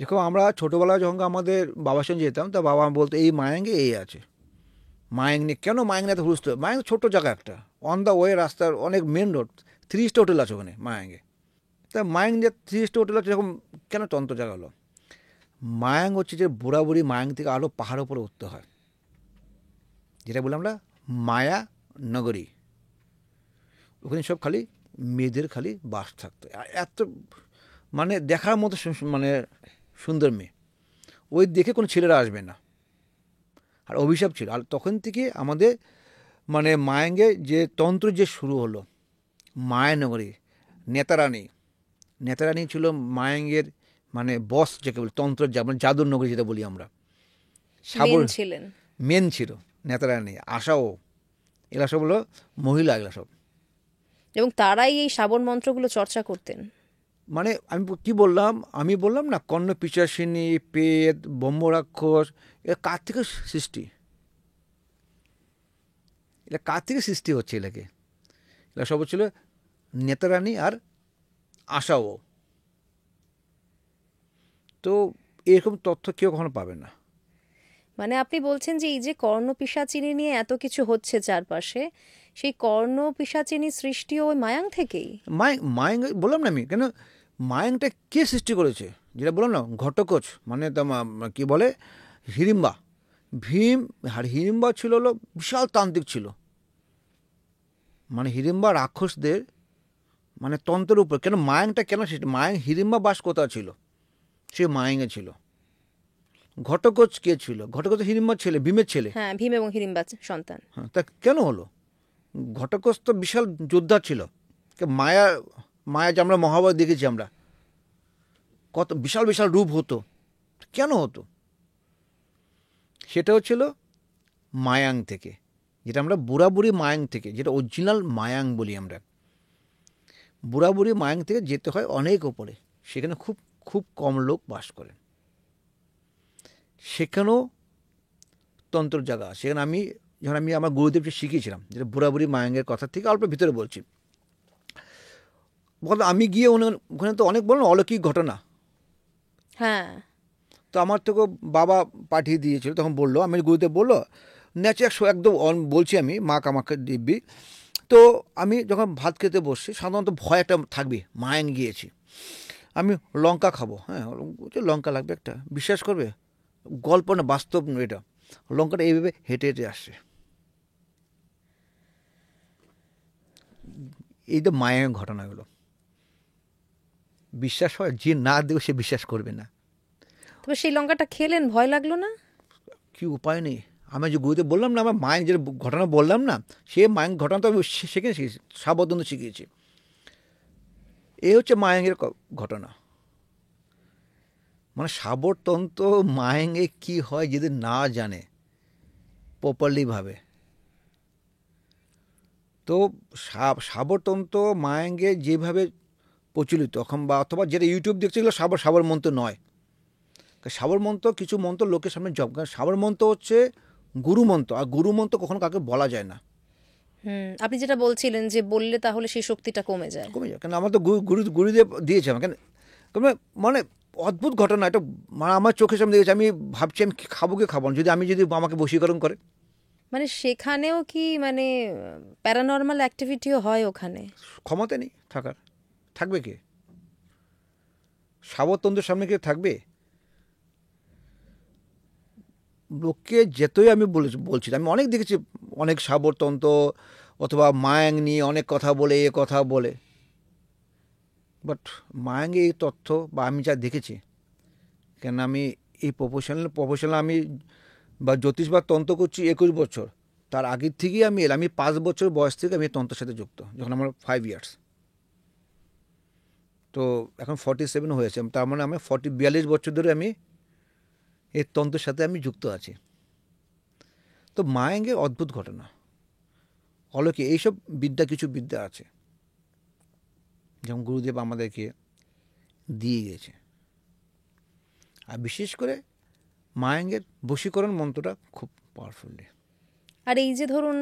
যখন আমরা ছোটোবেলায় যখন আমাদের বাবার সঙ্গে যেতাম, তা বাবা বলতো এই মায়াঙ্গে এই আছে, মায়াং নিয়ে কেন মায়াং নিয়ে এত হুলস্থ? মায়াং ছোট্ট জায়গা একটা, অন দ্য ওয়ে রাস্তার অনেক মেন রোড, 3 স্টার হোটেল আছে ওখানে মায়াঙ্গে। তা মায়াং যে 3 স্টার হোটেল আছে, এরকম কেন তন্ত্র জায়গা হলো? মায়াং হচ্ছে যে বুড়ি মায়াং থেকে আরও পাহাড়ের উপরে উঠতে হয়, যেটা বলি আমরা মায়া নগরী। ওখানে সব খালি মেয়েদের খালি বাস থাকতো, আর এত মানে দেখার মতো মানে সুন্দর মেয়ে, ওই দেখে কোনো ছেলেরা আসবে না। আর অভিশাপ ছিল। আর তখন থেকে আমাদের মানে মায়াঙ্গে যে তন্ত্র যে শুরু হলো, মায়ানগরী নেতারানী ছিল মায়াঙ্গের মানে বস, যাকে বলি তন্ত্র, মানে জাদুর নগরী যেটা বলি আমরা। ছিলেন মেন ছিল নেতারানী, আশাও, এগুলা সব হলো মহিলা, এগুলা সব। এবং তারাই এই শ্রাবণ মন্ত্রগুলো চর্চা করতেন। মানে আমি কি বললাম, আমি বললাম না কর্ণ পিশাচিনী, পেট, ব্রহ্মরাক্ষস, এরা কার থেকে সৃষ্টি? এটা কার থেকে সৃষ্টি হচ্ছে? এরা সব হচ্ছিল নেতারানী আর আশাও। তো এরকম তথ্য কেউ কখনো পাবে না। মানে আপনি বলছেন যে এই যে কর্ণ পিশাচিনী নিয়ে এত কিছু হচ্ছে চারপাশে, সেই কর্ণ পিশাচিনী সৃষ্টি ওই মায়াং থেকেই? মায়াং বললাম না আমি, কেন মায়াংটা কে সৃষ্টি করেছে? যেটা বললাম না ঘটকোচ, মানে কি বলে হিড়িম্বা, ভীম। আর হিড়িম্বা ছিল হলো বিশাল তান্ত্রিক ছিল, মানে হিড়িম্বা রাক্ষসদের মানে তন্ত্রের উপর। কেন মায়াংটা কেন সৃষ্টি? মায়াং হিড়িম্বা বাস কোথাও ছিল, সে মায়াংয়ে ছিল। ঘটকোচ কে ছিল? ঘটকোচ হিড়িম্বার ছেলে, ভীমের ছেলে। হ্যাঁ, ভীম এবং হিড়িম্বা সন্তান। হ্যাঁ, তা কেন হলো? ঘটকোচ তো বিশাল যোদ্ধা ছিল। মায়া যে আমরা মহাভারত দেখেছি, আমরা কত বিশাল বিশাল রূপ হতো, কেন হতো? সেটা হচ্ছিল মায়াং থেকে, যেটা আমরা বুড়ি মায়াং থেকে, যেটা অরিজিনাল মায়াং বলি আমরা। বুড়ি মায়াং থেকে যেতে হয় অনেক ওপরে, সেখানে খুব খুব কম লোক বাস করে। সেখানেও তন্ত্র জায়গা, সেখানে যখন আমি আমার গুরুদেবকে শিখিয়েছিলাম, যেটা বুড়ি মায়াঙ্গের কথা থেকে অল্প ভিতরে বলছি। আমি গিয়ে ওখানে তো অনেক বললাম অলৌকিক ঘটনা। হ্যাঁ, তো আমার থেকে বাবা পাঠিয়ে দিয়েছিল, তখন বললো, আমি গুরুদেব বললো একদম বলছি আমি মা কামাখ্যা দিব্যি। তো আমি যখন ভাত খেতে বসছি, সাধারণত ভয় একটা থাকবে, মায়াং গিয়েছি, আমি লঙ্কা খাবো, হ্যাঁ লঙ্কা লাগবে একটা, বিশ্বাস করবে গল্প না বাস্তব, এটা লঙ্কাটা এইভাবে হেঁটে হেঁটে আসছে। এই তো মায়ের ঘটনাগুলো, বিশ্বাস হয়? যে না দেবে সে বিশ্বাস করবে না। তবে সেই লঙ্কাটা খেলেন, ভয় লাগলো না? কি উপায় নেই। আমি যে গুরুদেব বললাম না, আমার মায়ের যে ঘটনা বললাম না, সে মায়ের ঘটনা তো আমি সেখানে শিখেছি, সাবধান শিখিয়েছি। এই হচ্ছে মায়াঙ্গের ঘটনা। মানে সাবরতন্ত্র মায়াঙ্গে কি হয় যদি না জানে প্রপারলি ভাবে, তো সাবরতন্ত্র মায়াঙ্গে যেভাবে প্রচলিত এখন বা অথবা যেটা ইউটিউব দেখছে এগুলো সাবর মন্ত্র নয়। সাবর মন্ত্র কিছু মন্ত্র লোকের সামনে জব, কারণ সাবর মন্ত্র হচ্ছে গুরু মন্ত্র, আর গুরু মন্ত্র কখনো কাকে বলা যায় না। আপনি যেটা বলছিলেন যে বললে তাহলে সেই শক্তিটা কমে যায়। কেন আমার তো গুরুদেব দিয়েছে আমাকে, মানে অদ্ভুত ঘটনা এটা, মানে আমার চোখের সামনে দেখেছি, আমি ভাবছি আমি খাবো কি খাবো না, যদি আমাকে বশীকরণ করে। মানে সেখানেও কি মানে প্যারানর্মাল অ্যাক্টিভিটিও হয় ওখানে? ক্ষমতা নেই থাকার, থাকবে কে? সাবরতন্ত্রের সামনে কে থাকবে? লোককে যেতই আমি বলছি, আমি অনেক দেখেছি, অনেক সাবরতন্ত্র অথবা মায়াং নিয়ে অনেক কথা বলে, এ কথা বলে, বাট মায়াঙ্গে এই তথ্য বা আমি যা দেখেছি, কেন আমি এই প্রফেশনাল আমি বা জ্যোতিষ বা তন্ত্র করছি 21 বছর, তার আগের থেকেই আমি 5 বছর বয়স থেকে আমি তন্ত্রের সাথে যুক্ত, যখন আমার 5 ইয়ার্স, তো এখন 47 হয়েছে, তার মানে আমি 42 বছর ধরে আমি এই তন্ত্রের সাথে আমি যুক্ত আছি। তো মায়াঙ্গের অদ্ভুত ঘটনা অলৌকিক এইসব কিছু বিদ্যা আছে, যেমন গুরুদেব আমাদেরকে দিয়ে গেছে। আর বিশেষ করে মায়াঙ্গের বশীকরণ মন্ত্রটা খুব পাওয়ারফুলি। আর এই যে ধরুন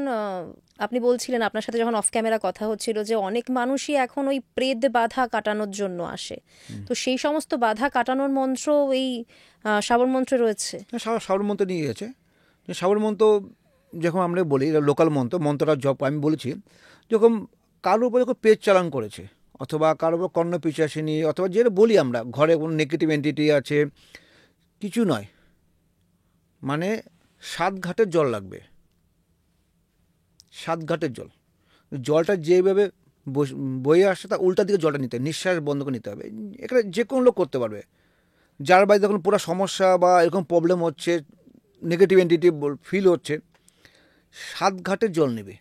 আপনি বলছিলেন আপনার সাথে যখন অফ ক্যামেরা কথা হচ্ছিল যে অনেক মানুষই এখন ওই প্রেত বাধা কাটানোর জন্য আসে, তো সেই সমস্ত বাধা কাটানোর মন্ত্র এই শাবর মন্ত্রে রয়েছে। শাবর মন্ত্র নিয়ে গেছে, শাবর মন্ত্র যখন আমরা বলি লোকাল মন্ত্রটা জপ আমি বলেছি, যখন কারোর উপর যখন পেজ চালান করেছে অথবা কারোর উপর কর্ণ পিশাচিনী অথবা যেটা বলি আমরা ঘরে কোনো নেগেটিভ এন্টিটি আছে, কিছু নয়, মানে 7 ঘাটের জল লাগবে, 7 ঘাটের জলটা যেভাবে বয়ে আসে তার উল্টা দিকে জলটা নিতে হবে, নিঃশ্বাস বন্ধ করে নিতে হবে। এখানে যে কোনো লোক করতে পারবে, যার বাড়িতে যখন পুরো সমস্যা বা এরকম প্রবলেম হচ্ছে, নেগেটিভ এন্টিটি ফিল হচ্ছে, 7 ঘাটের জল নেবে।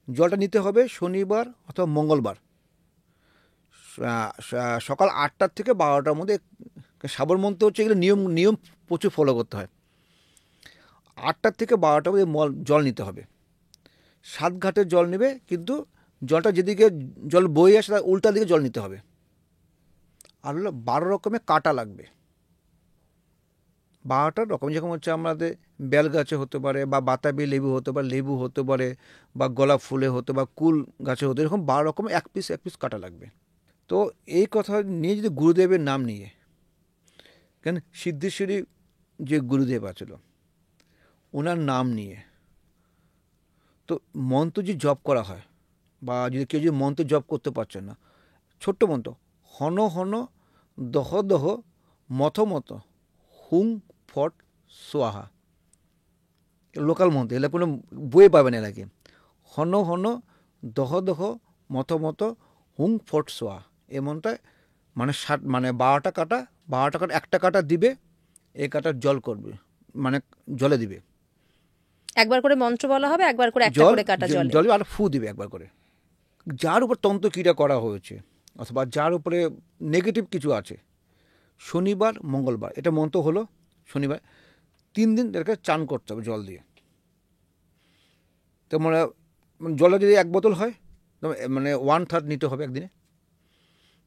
জলটা নিতে হবে শনিবার অথবা মঙ্গলবার সকাল 8টা থেকে 12টার মধ্যে। সাবর মন্ত্র হচ্ছে এগুলো নিয়ম প্রচুর ফলো করতে হয়। 8টা থেকে 12টার মধ্যে জল নিতে হবে, 7 ঘাটের জল নেবে, কিন্তু জলটা যেদিকে জল বয়ে আসে তার উল্টা দিকে জল নিতে হবে। আর হলো 12 রকমের কাঁটা লাগবে, 12টা রকম, যেরকম হচ্ছে আমাদের বেল গাছে হতে পারে বা বাতাবি লেবু হতে পারে বা গোলাপ ফুলে হতে বা কুল গাছে হতে, এরকম 12 রকমের এক পিস কাঁটা লাগবে। তো এই কথা নিয়ে যদি গুরুদেবের নাম নিয়ে, কেন সিদ্ধেশ্বরী যে গুরুদেব আছিল ওনার নাম নিয়ে, তো মন্ত্র যে জপ করা হয় বা যদি কেউ যদি মন্ত্র জপ করতে পারছে না, ছোট্ট মন্ত্র হন হন দহ দহ মথ মত হুং ফট সোয়াহা, লোকাল মন্ত্র, এগুলো কোনো বইয়ে পাবেন এলাকে। হন হন দহ দহ মথ মত হুং ফট সোয়া, এই মন্ত্রটায় মানে 12টা কাটা, একটা কাটা দিবে, এই কাটার জল করবে, মানে জলে দিবে, একবার করে মন্ত্র বলা হবে, একবার করে একটা করে কাটা জলে জলে আর ফু দিবে একবার করে। যার উপর তন্ত্রক্রিয়া করা হয়েছে অথবা যার উপরে নেগেটিভ কিছু আছে, শনিবার মঙ্গলবার এটা মন্ত্র হলো, শনিবার 3 দিন এটাকে চান করতে হবে জল দিয়ে। তো মানে জলে যদি 1 বোতল হয়, মানে 1/3 নিতে হবে একদিনে,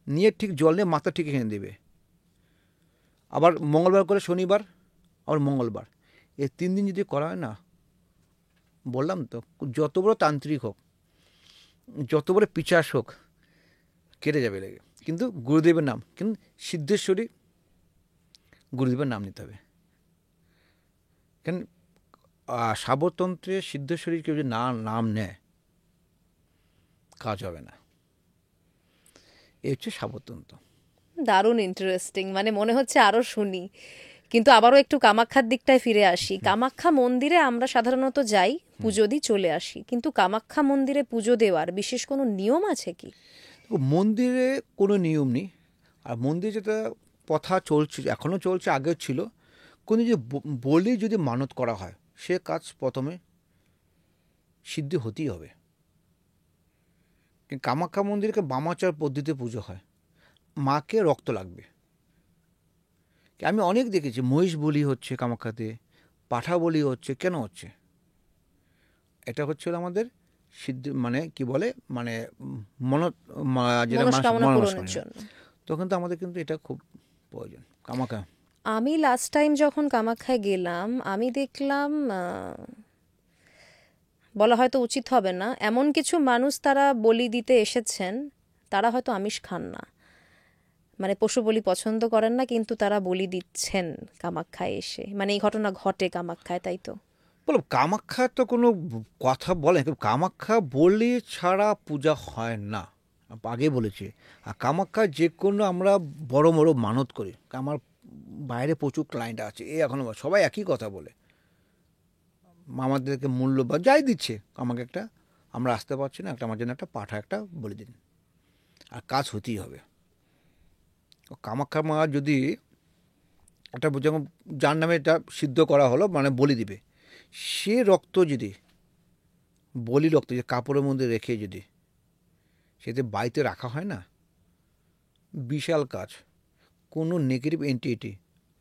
নিয়ে ঠিক জল নিয়ে মাথা ঠিক এখানে দেবে, আবার মঙ্গলবার করে শনিবার আবার মঙ্গলবার, এই 3 দিন যদি করা হয় না, বললাম তো যত বড় তান্ত্রিক হোক, যত বড় পিচাস হোক, কেটে যাবে লেগে। কিন্তু গুরুদেবের নাম, কিন্তু সিদ্ধেশ্বরী গুরুদেবের নাম নিতে হবে, কেন সাবরতন্ত্রে সিদ্ধেশ্বরীর কেউ যদি নাম নেয় কাজ হবে না, এই হচ্ছে সাবরতন্ত্র। দারুণ ইন্টারেস্টিং, মানে মনে হচ্ছে আরো শুনি, কিন্তু আবারও একটু কামাখ্যার দিকটায় ফিরে আসি। কামাখ্যা মন্দিরে আমরা সাধারণত যাই, পুজো দিই, চলে আসি, কিন্তু কামাখ্যা মন্দিরে পুজো দেওয়ার বিশেষ কোনো নিয়ম আছে কি? মন্দিরে কোনো নিয়ম নেই, আর মন্দিরে যেটা প্রথা চলছে, এখনও চলছে, আগেও ছিল, কোনো যে বলি যদি মানত করা হয় সে কাজ প্রথমে সিদ্ধি হতেই হবে। কামাখ্যা মন্দিরকে বামাচার পদ্ধতিতে পুজো হয়, মাকে রক্ত লাগবে। আমি অনেক দেখেছি মহিষ বলি হচ্ছে কামাখ্যাতে, পাঠা বলি হচ্ছে, কেন হচ্ছে? এটা হচ্ছে আমাদের সিদ্ধি মানে কি বলে মানে মন যেটা মনস্কামনা পূরণের মনস্কামনা, জন্য। তখন তো আমাদের কিন্তু এটা খুব প্রয়োজন কামাখ্যা। আমি লাস্ট টাইম যখন কামাখ্যায় গেলাম আমি দেখলাম বলা হয়তো উচিত হবে না, এমন কিছু মানুষ তারা বলি দিতে এসেছেন, তারা হয়তো আমিষ খান না, মানে পশু বলি পছন্দ করেন না, কিন্তু তারা বলি দিচ্ছেন কামাখ্যায় এসে। মানে এই ঘটনা ঘটে কামাখ্যায়, তাই তো? বলো কামাখ্যা তো কোনো কথা বলে কামাখ্যা বলি ছাড়া পূজা হয় না, আগে বলেছি। আর কামাখ্যা যে কোনো আমরা বড় বড় মানত করি, আমার বাইরে প্রচুর ক্লায়েন্ট আছে, এখনো সবাই একই কথা বলে, আমাদেরকে মূল্য বা যাই দিচ্ছে আমাকে একটা, আমরা আসতে পারছি না, একটা আমার জন্য একটা পাঠা একটা বলে দিন, আর কাজ হতেই হবে। কামাখ্যা মা যদি একটা যেমন যার নামে এটা সিদ্ধ করা হলো মানে বলি দিবে, সে রক্ত যদি বলি রক্ত যে কাপড়ের মধ্যে রেখে যদি সেটা বাড়িতে রাখা হয় না, বিশাল কাজ, কোনো নেগেটিভ এন্টিটি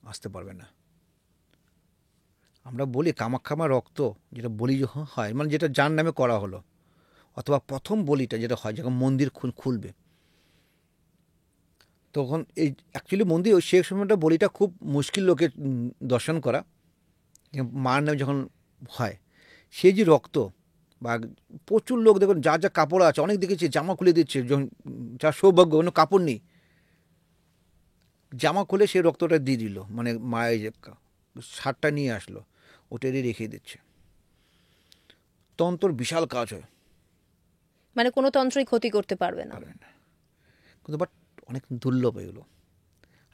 আসতে পারবে না। আমরা বলি কামাখ্যা মা রক্ত যেটা বলি যখন হয় মানে যেটা যার নামে করা হলো, অথবা প্রথম বলিটা যেটা হয় যখন মন্দির খুলবে, তখন এই অ্যাকচুয়ালি মন্দির ওই সেই সময়টা বলিটা খুব মুশকিল লোকের দর্শন করা, মার নামে যখন হয়, সেই যে রক্ত বা প্রচুর লোক দেখুন যার যা কাপড় আছে, অনেক দেখেছি জামা খুলে দিচ্ছে, যার সৌভাগ্য কোনো কাপড় নেই, জামা খুলে সেই রক্তটা দিয়ে দিল, মানে মায়ের যে সারটা নিয়ে আসলো ওটারই রেখে দিচ্ছে। তন্ত্র বিশাল কাজ হয়, মানে কোনো তন্ত্রই ক্ষতি করতে পারবে না। কিন্তু বাট অনেক দুর্লভ এগুলো।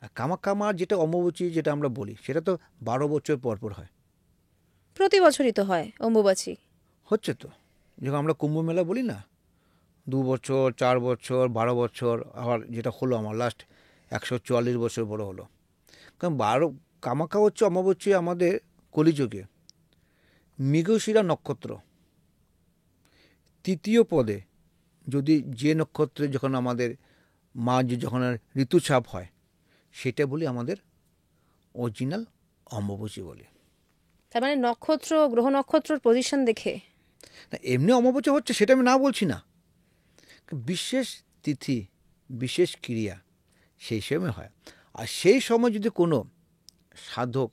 আর কামাখ্যা মার যেটা অম্বুবাচী যেটা আমরা বলি সেটা তো 12 বছর পর পর হয়। প্রতি বছরই তো হয় অম্বুবাচী। হচ্ছে তো, যখন আমরা কুম্ভ মেলা বলি না, 2 বছর 4 বছর 12 বছর, আবার যেটা হলো আমার লাস্ট 144 বছর বড় হলো। কারণ কামাখ্যা হচ্ছে অমাবস্যা আমাদের কলিযুগে মৃগশিরা নক্ষত্র তৃতীয় পদে, যদি যে নক্ষত্রে যখন আমাদের মা যে যখন ঋতুচাপ হয় সেটা বলি আমাদের অরিজিনাল অমাবস্যা বলি। তার মানে নক্ষত্র, গ্রহ নক্ষত্রর পজিশন দেখে? না, এমনি অমাবস্যা হচ্ছে সেটা আমি না বলছি না, বিশেষ তিথি বিশেষ ক্রিয়া সেই সময় হয়। আর সেই সময় যদি কোনো সাধক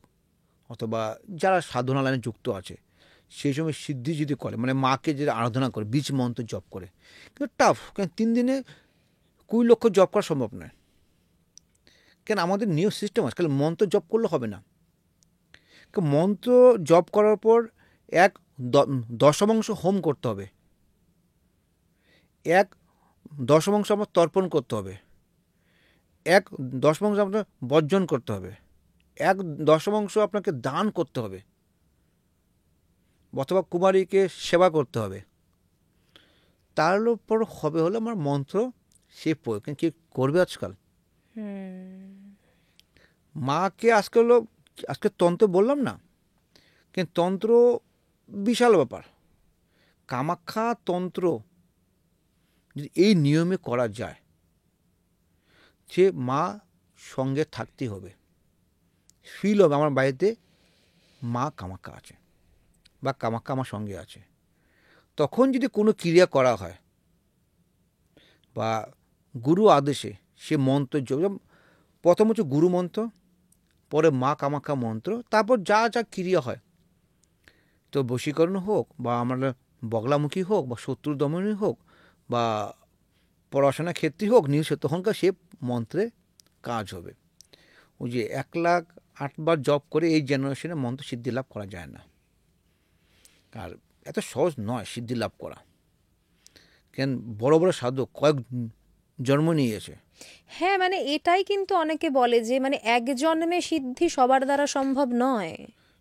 অথবা যারা সাধনা লাইনে যুক্ত আছে সেই সময় সিদ্ধি যদি করে, মানে মাকে যে আরাধনা করে বীজ মন্ত্র জপ করে, কিন্তু টাফ, কেন 3 দিনে 20 লক্ষ জপ করা সম্ভব নয়। কেন আমাদের নিয়ম সিস্টেম আছে, খালি মন্ত্র জপ করলে হবে না, মন্ত্র জপ করার পর এক দশমাংশ হোম করতে হবে, এক দশমাংশ আমার তর্পণ করতে হবে, এক দশমাংশ আপনার বর্জন করতে হবে, এক দশমাংশ আপনাকে দান করতে হবে, অথবা কুমারীকে সেবা করতে হবে। তার উপর হবে হলো আমার মন্ত্র সে কি করবে আজকাল। মাকে আজকে হলো আজকে তন্ত্র বললাম না, কিন্তু তন্ত্র বিশাল ব্যাপার। কামাখ্যা তন্ত্র যদি এই নিয়মে করা যায়, সে মা সঙ্গে থাকতেই হবে, ফিল হবে আমার বাড়িতে মা কামাখ্যা আছে বা কামাখ্যা আমার সঙ্গে আছে। তখন যদি কোনো ক্রিয়া করা হয় বা গুরু আদেশে সে মন্ত্র প্রথম হচ্ছে গুরু মন্ত্র, পরে মা কামাখ্যা মন্ত্র, তারপর যা যা ক্রিয়া হয়, তো বশীকরণ হোক বা আমরা বগলামুখী হোক বা শত্রু দমনী হোক বা পড়াশোনার ক্ষেত্রে হোক, তখনকার সে মন্ত্রে কাজ হবে। ওই যে 1,08,000 বার জপ করে এই জেনারেশনে মন্ত্র সিদ্ধি লাভ করা যায় না, আর এত সহজ নয় সিদ্ধি লাভ করা। কেন বড় বড় সাধক কয়েক জন্ম নিয়েছে। হ্যাঁ, মানে এটাই কিন্তু অনেকে বলে যে মানে এক জন্মে সিদ্ধি সবার দ্বারা সম্ভব নয়।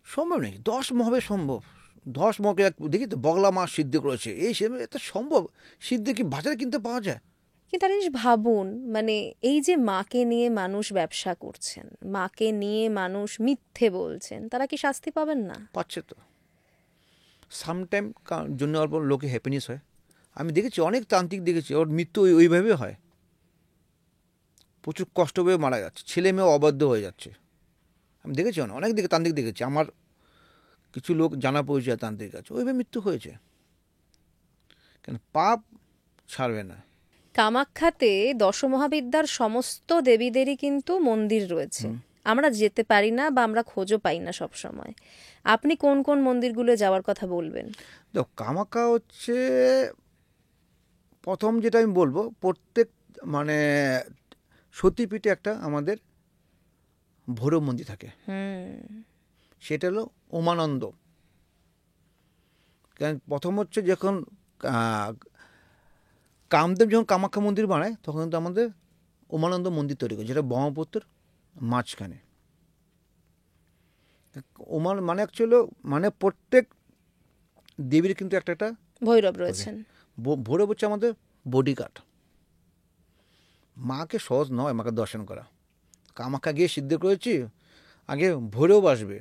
সম্ভব নেই, 10 মহবে সম্ভব। 10 মহকে দেখি তো বগলা মাছ সিদ্ধি করেছে, এই সে এত সম্ভব সিদ্ধি কি বাজারে কিনতে পাওয়া যায়? কিন্তু একটা জিনিস ভাবুন, মানে এই যে মাকে নিয়ে মানুষ ব্যবসা করছেন, মাকে নিয়ে মানুষ মিথ্যে বলছেন, তারা কি শাস্তি পাবেন না? পাচ্ছে তো। সামটাইম জন্য অল্প লোকে হ্যাপিনেস হয়। আমি দেখেছি অনেক তান্ত্রিক দেখেছি ওর মৃত্যু ওইভাবে হয়, প্রচুর কষ্ট পেয়ে মারা যাচ্ছে, ছেলে মেয়ে অবাধ্য হয়ে যাচ্ছে। আমি দেখেছি অনেক দিকে তান্ত্রিক দেখেছি, আমার কিছু লোক জানা পরিচয় তান্ত্রিক আছে, ওইভাবে মৃত্যু হয়েছে। কেন পাপ ছাড়বে না। কামাখ্যাতে দশমহাবিদ্যার সমস্ত দেবীদেরই কিন্তু মন্দির রয়েছে, আমরা যেতে পারি না বা আমরা খোঁজও পাই না সব সময়। আপনি কোন কোন মন্দিরগুলো যাওয়ার কথা বলবেন? তো কামাখ্যা হচ্ছে প্রথম যেটা আমি বলবো, প্রত্যেক মানে সতীপীঠে একটা আমাদের ভৈরব মন্দির থাকে, সেটা হলো উমানন্দ। কারণ প্রথম হচ্ছে যখন কামদেব যখন কামাখ্যা মন্দির বানায় তখন কিন্তু আমাদের উমানন্দ মন্দির তৈরি করে, যেটা ব্রহ্মপুত্রের মাঝখানে। মানে অ্যাকচুয়ালি মানে প্রত্যেক দেবীর কিন্তু একটা একটা ভৈরব রয়েছেন। ভৈরব হচ্ছে আমাদের বডিগার্ড। মাকে সহজ নয় মাকে দর্শন করা। কামাখ্যা গিয়ে সিদ্ধ করেছি, আগে ভৈরব আসবে।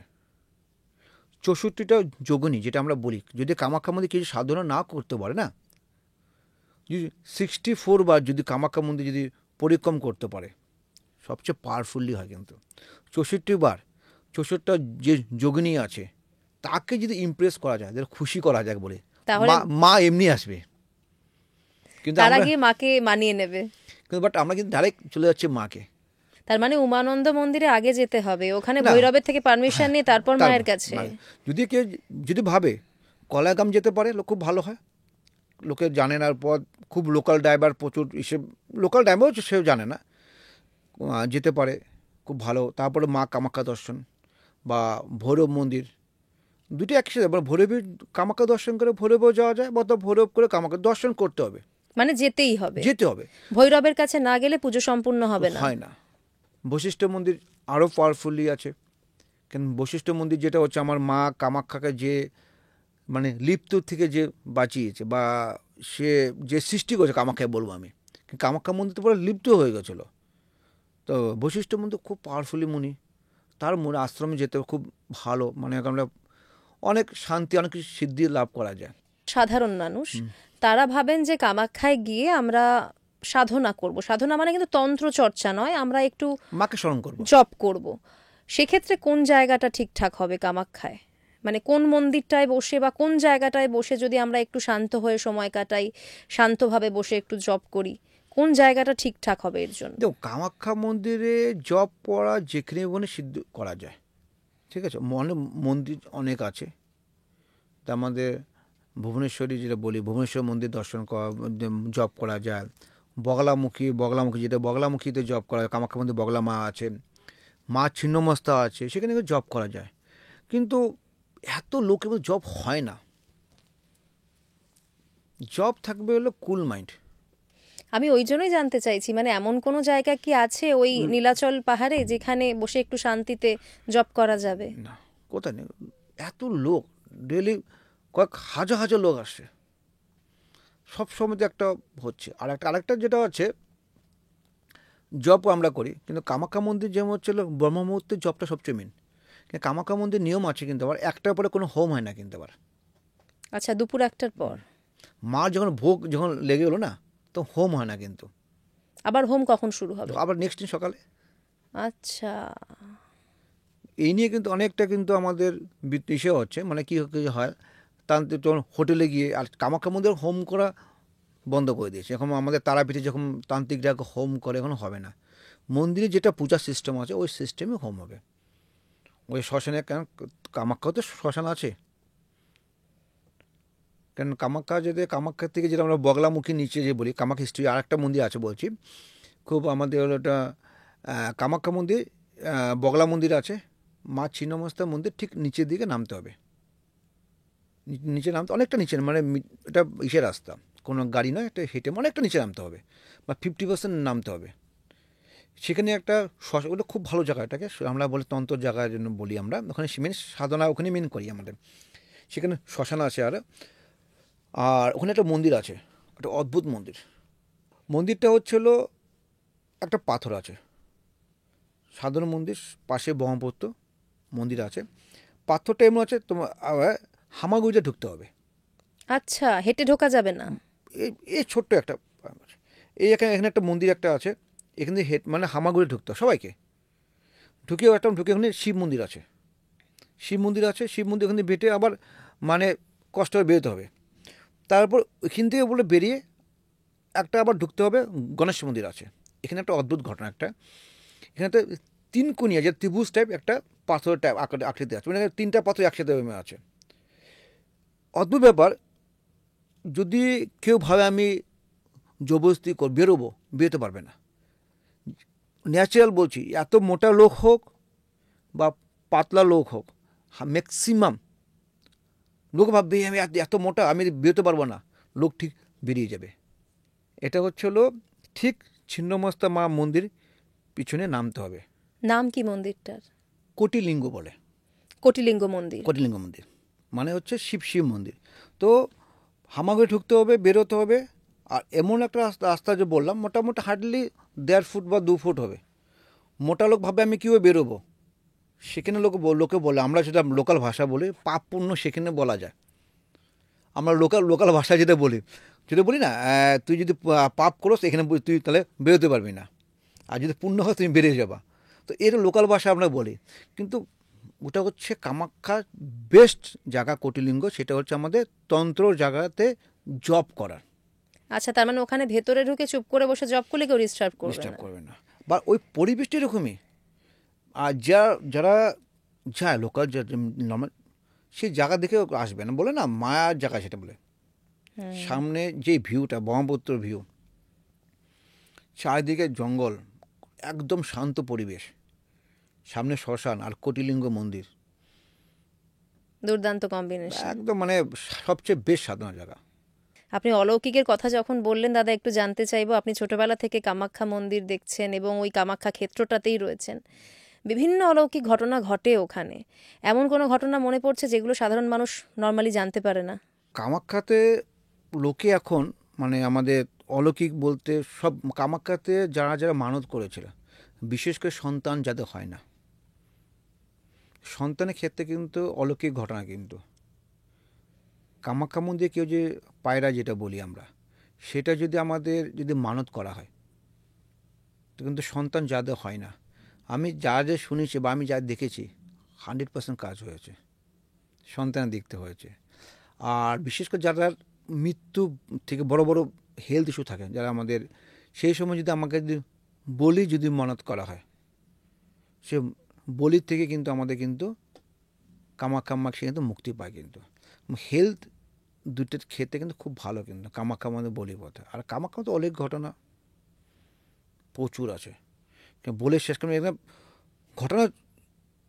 64টা যোগিনী যেটা আমরা বলি, যদি কামাখ্যা মন্দির কিছু সাধনা না করতে পারে না, যদি 64 বার যদি কামাখ্যা মন্দির যদি পরিক্রম করতে পারে, সবচেয়ে পাওয়ারফুলি হয়। কিন্তু 64 বার 64টা যে যোগিনী আছে তাকে যদি ইমপ্রেস করা যায়, খুশি করা যায় বলে, মা এমনি আসবে। কিন্তু তার আগে মাকে মানিয়ে নেবে। কিন্তু বাট আমরা কিন্তু ডাইরেক্ট চলে যাচ্ছি মাকে। তার মানে উমানন্দ মন্দিরে আগে যেতে হবে, ওখানে ভৈরবের থেকে পারমিশন নিয়ে তারপর মায়ের কাছে। যদি কেউ যদি ভাবে কলাগাম যেতে পারে, খুব ভালো হয়। লোকে জানে না, পর খুব লোকাল ড্রাইভার প্রচুর, লোকাল ড্রাইভার সেও জানে না, যেতে পারে, খুব ভালো। তারপরে মা কামাখ্যা দর্শন বা ভৈরব মন্দির দুটি একসাথে, ভৈরবী কামাখ্যা দর্শন করে ভৈরবেও যাওয়া যায়, বা ভৈরব করে কামাখ্যা দর্শন করতে হবে, মানে যেতেই হবে, যেতে হবে। ভৈরবের কাছে না গেলে পুজো সম্পূর্ণ হবে না, হয় না। বশিষ্ঠ মন্দির আরও পাওয়ারফুলি আছে। কেন বশিষ্ঠ মন্দির যেটা হচ্ছে আমার মা কামাখ্যাকে যে মানে লিপ্ত থেকে যে বাঁচিয়েছে, বা সে যে সৃষ্টি করেছে কামাখ্যায় বলবো আমি। কামাখ্যা মন্দির তো পুরো লিপ্ত হয়ে গেছিলো। তো বশিষ্ঠ মন্দির খুব পাওয়ারফুলি মুনি, তার মনে আশ্রমে যেতে খুব ভালো, মানে আমরা অনেক শান্তি, অনেক কিছু সিদ্ধি লাভ করা যায়। সাধারণ মানুষ তারা ভাবেন যে কামাখ্যায় গিয়ে আমরা সাধনা করব, সাধনা মানে কিন্তু তন্ত্র চর্চা নয়, আমরা একটু মাকে স্মরণ করব, জপ করব। সেক্ষেত্রে কোন জায়গাটা ঠিকঠাক হবে কামাখ্যায়? মানে কোন মন্দিরটায় বসে বা কোন জায়গাটায় বসে যদি আমরা একটু শান্ত হয়ে সময় কাটাই, শান্তভাবে বসে একটু জপ করি, কোন জায়গাটা ঠিকঠাক হবে এর জন্য? দেখো, কামাখ্যা মন্দিরে জপ করা যেখানে বনে সিদ্ধ করা যায়, ঠিক আছে। মন্দির অনেক আছে, তা আমাদের ভুবনেশ্বরী যেটা বলি, ভুবনেশ্বর মন্দির দর্শন করা, জপ করা যায়। বগলামুখী যেটা বগলামুখীতে জপ করা যায়, কামাখ্যা মন্দির বগলা মা আছে, মা ছিন্নমস্তা আছে, সেখানে জপ করা যায়। কিন্তু এত লোকের মধ্যে জপ হয় না। জব থাকবে হলো কুল মাইন্ড। আমি ওই জন্যই জানতে চাইছি, মানে এমন কোনো জায়গা কি আছে ওই নীলাচল পাহাড়ে যেখানে বসে একটু শান্তিতে জব করা যাবে? না, কোথায় নেই। এত লোক, ডেলি কয়েক হাজার হাজার লোক আসছে, সব সময় একটা হচ্ছে। আরেকটা যেটা হচ্ছে, জব আমরা করি, কিন্তু কামাখ্যা মন্দির যেমন হচ্ছিল ব্রহ্ম মুহূর্তের জবটা সবচেয়ে মেন। কিন্তু কামাখ্যা মন্দির নিয়ম আছে, কিন্তু আবার একটার পরে কোনো হোম হয় না কিন্তু আবার। আচ্ছা, দুপুর 1টার পর মা যখন ভোগ যখন লেগে গেলো না, তো হোম হয় না কিন্তু। আবার হোম কখন শুরু হবে? আবার নেক্সট দিন সকালে। আচ্ছা, এই নিয়ে কিন্তু অনেকটা কিন্তু আমাদের ইসে হচ্ছে, মানে কী হয়, তান্ত্রিক যখন হোটেলে গিয়ে, আর কামাখ্যা মন্দির হোম করা বন্ধ করে দিয়েছে। এখন আমাদের তারাপীঠে যখন তান্ত্রিকরা হোম করে, এখন হবে না। মন্দিরে যেটা পূজার সিস্টেম আছে ওই সিস্টেমে হোম হবে। ওই শ্মশানে, কেন কামাখ্যাও তো শ্মশান আছে। কেন কামাখ্যা থেকে যেটা আমরা বগলামুখী নিচে যে বলি, কামাখ্যা হিস্ট্রি আর একটা মন্দির আছে বলছি, খুব আমাদের হলো ওটা কামাখ্যা মন্দির, বগলা মন্দির আছে, মা ছিন্নমস্তা মন্দির, ঠিক নিচের দিকে নামতে হবে। নিচে নামতে অনেকটা নিচে, মানে এটা ইসের রাস্তা, কোনো গাড়ি নয়, একটা হেঁটে অনেকটা নিচে নামতে হবে, বা 50% নামতে হবে। সেখানে একটা ওটা খুব ভালো জায়গা, এটাকে আমরা বলি তন্ত্র জায়গার জন্য বলি আমরা। ওখানে মেন সাধনা ওখানে মেন করি আমাদের। সেখানে শ্মশান আছে, আর ওখানে একটা মন্দির আছে, একটা অদ্ভুত মন্দির। মন্দিরটা হচ্ছিল একটা পাথর আছে, সাধারণ মন্দির, পাশে ব্রহ্মপুত্র মন্দির আছে। পাথরটা এমন আছে, তোমার হামাগুড়িতে ঢুকতে হবে। আচ্ছা, হেঁটে ঢোকা যাবে না? এই ছোট্ট একটা, এখানে একটা মন্দির একটা আছে, এখানে মানে হামাগুড়ি ঢুকতে হবে সবাইকে। ঢুকে ওখানে শিব মন্দির আছে, শিব মন্দির ওখানে বেটে আবার মানে কষ্ট করে বেরোতে হবে। তারপর ওইখান থেকে বলে বেরিয়ে একটা আবার ঢুকতে হবে, গণেশ মন্দির আছে। এখানে একটা অদ্ভুত ঘটনা, একটা এখানে তো তিনকোণিয়া যে ত্রিভুজ টাইপ একটা পাথরের টাইপ আকৃতি আছে, মানে 3টা পাথর একসাথে আছে। অদ্ভুত ব্যাপার, যদি কেউ ভাবে আমি জবরদস্তি বেরোবো, বেরোতে পারবে না। ন্যাচারাল বলছি, এত মোটা লোক হোক বা পাতলা লোক হোক, ম্যাক্সিমাম লোক ভাববে আমি এত মোটা, আমি বেরোতে পারবো না, লোক ঠিক বেরিয়ে যাবে। এটা হলো ঠিক ছিন্নমস্তা মা মন্দির পিছনে নামতে হবে। নাম কি মন্দিরটার? কোটিলিঙ্গ বলে। কোটিলিঙ্গ মন্দির। কোটিলিঙ্গ মন্দির মানে হচ্ছে শিব মন্দির। তো হামাগুড়ি ঢুকতে হবে, বেরোতে হবে। আর এমন একটা রাস্তা যে বললাম, মোটামুটি হার্ডলি 1.5 ফুট বা 2 ফুট হবে। মোটা লোক ভাবে আমি কীভাবে বেরোবো, সেখানে লোকে বলে, আমরা যেটা লোকাল ভাষা বলি, পাপ পুণ্য সেখানে বলা যায়। আমরা লোকাল ভাষা যেটা বলি না, তুই যদি পাপ করো এখানে তুই তাহলে বেরোতে পারবি না, আর যদি পুণ্য হয় তুমি বেরিয়ে যাবা। তো এর লোকাল ভাষা আমরা বলি, কিন্তু ওটা হচ্ছে কামাখ্যার বেস্ট জায়গা কোটিলিঙ্গ। সেটা হচ্ছে আমাদের তন্ত্র জায়গাতে জব করার। আচ্ছা, তার মানে ওখানে ভেতরে ঢুকে চুপ করে বসে জব করলে কেউ ডিস্টার্ব করবে না। বা ওই পরিবেশটা এরকমই। আর যারা যায় লোকাল নর্মাল, সেই জায়গা দেখে আসবে না, বলে না মায়ার জায়গা সেটা বলে। সামনে যে ভিউটা, ব্রহ্মপুত্র ভিউ, চারিদিকে জঙ্গল, একদম শান্ত পরিবেশ, সামনে শ্মশান আর কোটিলিঙ্গ মন্দির, দুর্দান্ত কম্বিনেশন, একদম মানে সবচেয়ে বেশ সাধনা জায়গা। আপনি অলৌকিকের কথা যখন বললেন দাদা, একটু জানতে চাইবো, আপনি ছোটবেলা থেকে কামাখ্যা মন্দির দেখছেন এবং ওই কামাখ্যা ক্ষেত্রটাতেই রয়েছেন, বিভিন্ন অলৌকিক ঘটনা ঘটে ওখানে, এমন কোনো ঘটনা মনে পড়ছে যেগুলো সাধারণ মানুষ নর্মালি জানতে পারে না? কামাখ্যাতে লোকে এখন মানে আমাদের অলৌকিক বলতে সব, কামাখ্যাতে যারা মানত করেছিল, বিশেষ করে সন্তান যাদের হয় না, সন্তানের ক্ষেত্রে কিন্তু অলৌকিক ঘটনা। কিন্তু কামাখ্যা মন্দিরে কেউ যে পায়রা যেটা বলি আমরা, সেটা যদি মানত করা হয়, তো কিন্তু সন্তান যাদের হয় না, আমি যা শুনেছি বা আমি যা দেখেছি, 100% কাজ হয়েছে, সন্তানের দিকতে হয়েছে। আর বিশেষ করে যারা মৃত্যু থেকে বড় বড় হেলথ ইস্যু থাকে যারা আমাদের, সেই সময় যদি আমাকে যদি মানত করা হয়, সে বলির থেকে কিন্তু আমাদের কিন্তু কামাখ্যা সে কিন্তু মুক্তি পায়। কিন্তু হেলথ দুটোর ক্ষেত্রে কিন্তু খুব ভালো, কিন্তু কামাখ্যা আমাদের বলি পথে। আর কামাখ্যা তো অনেক ঘটনা প্রচুর আছে, বলে শেষ করে একদম ঘটনা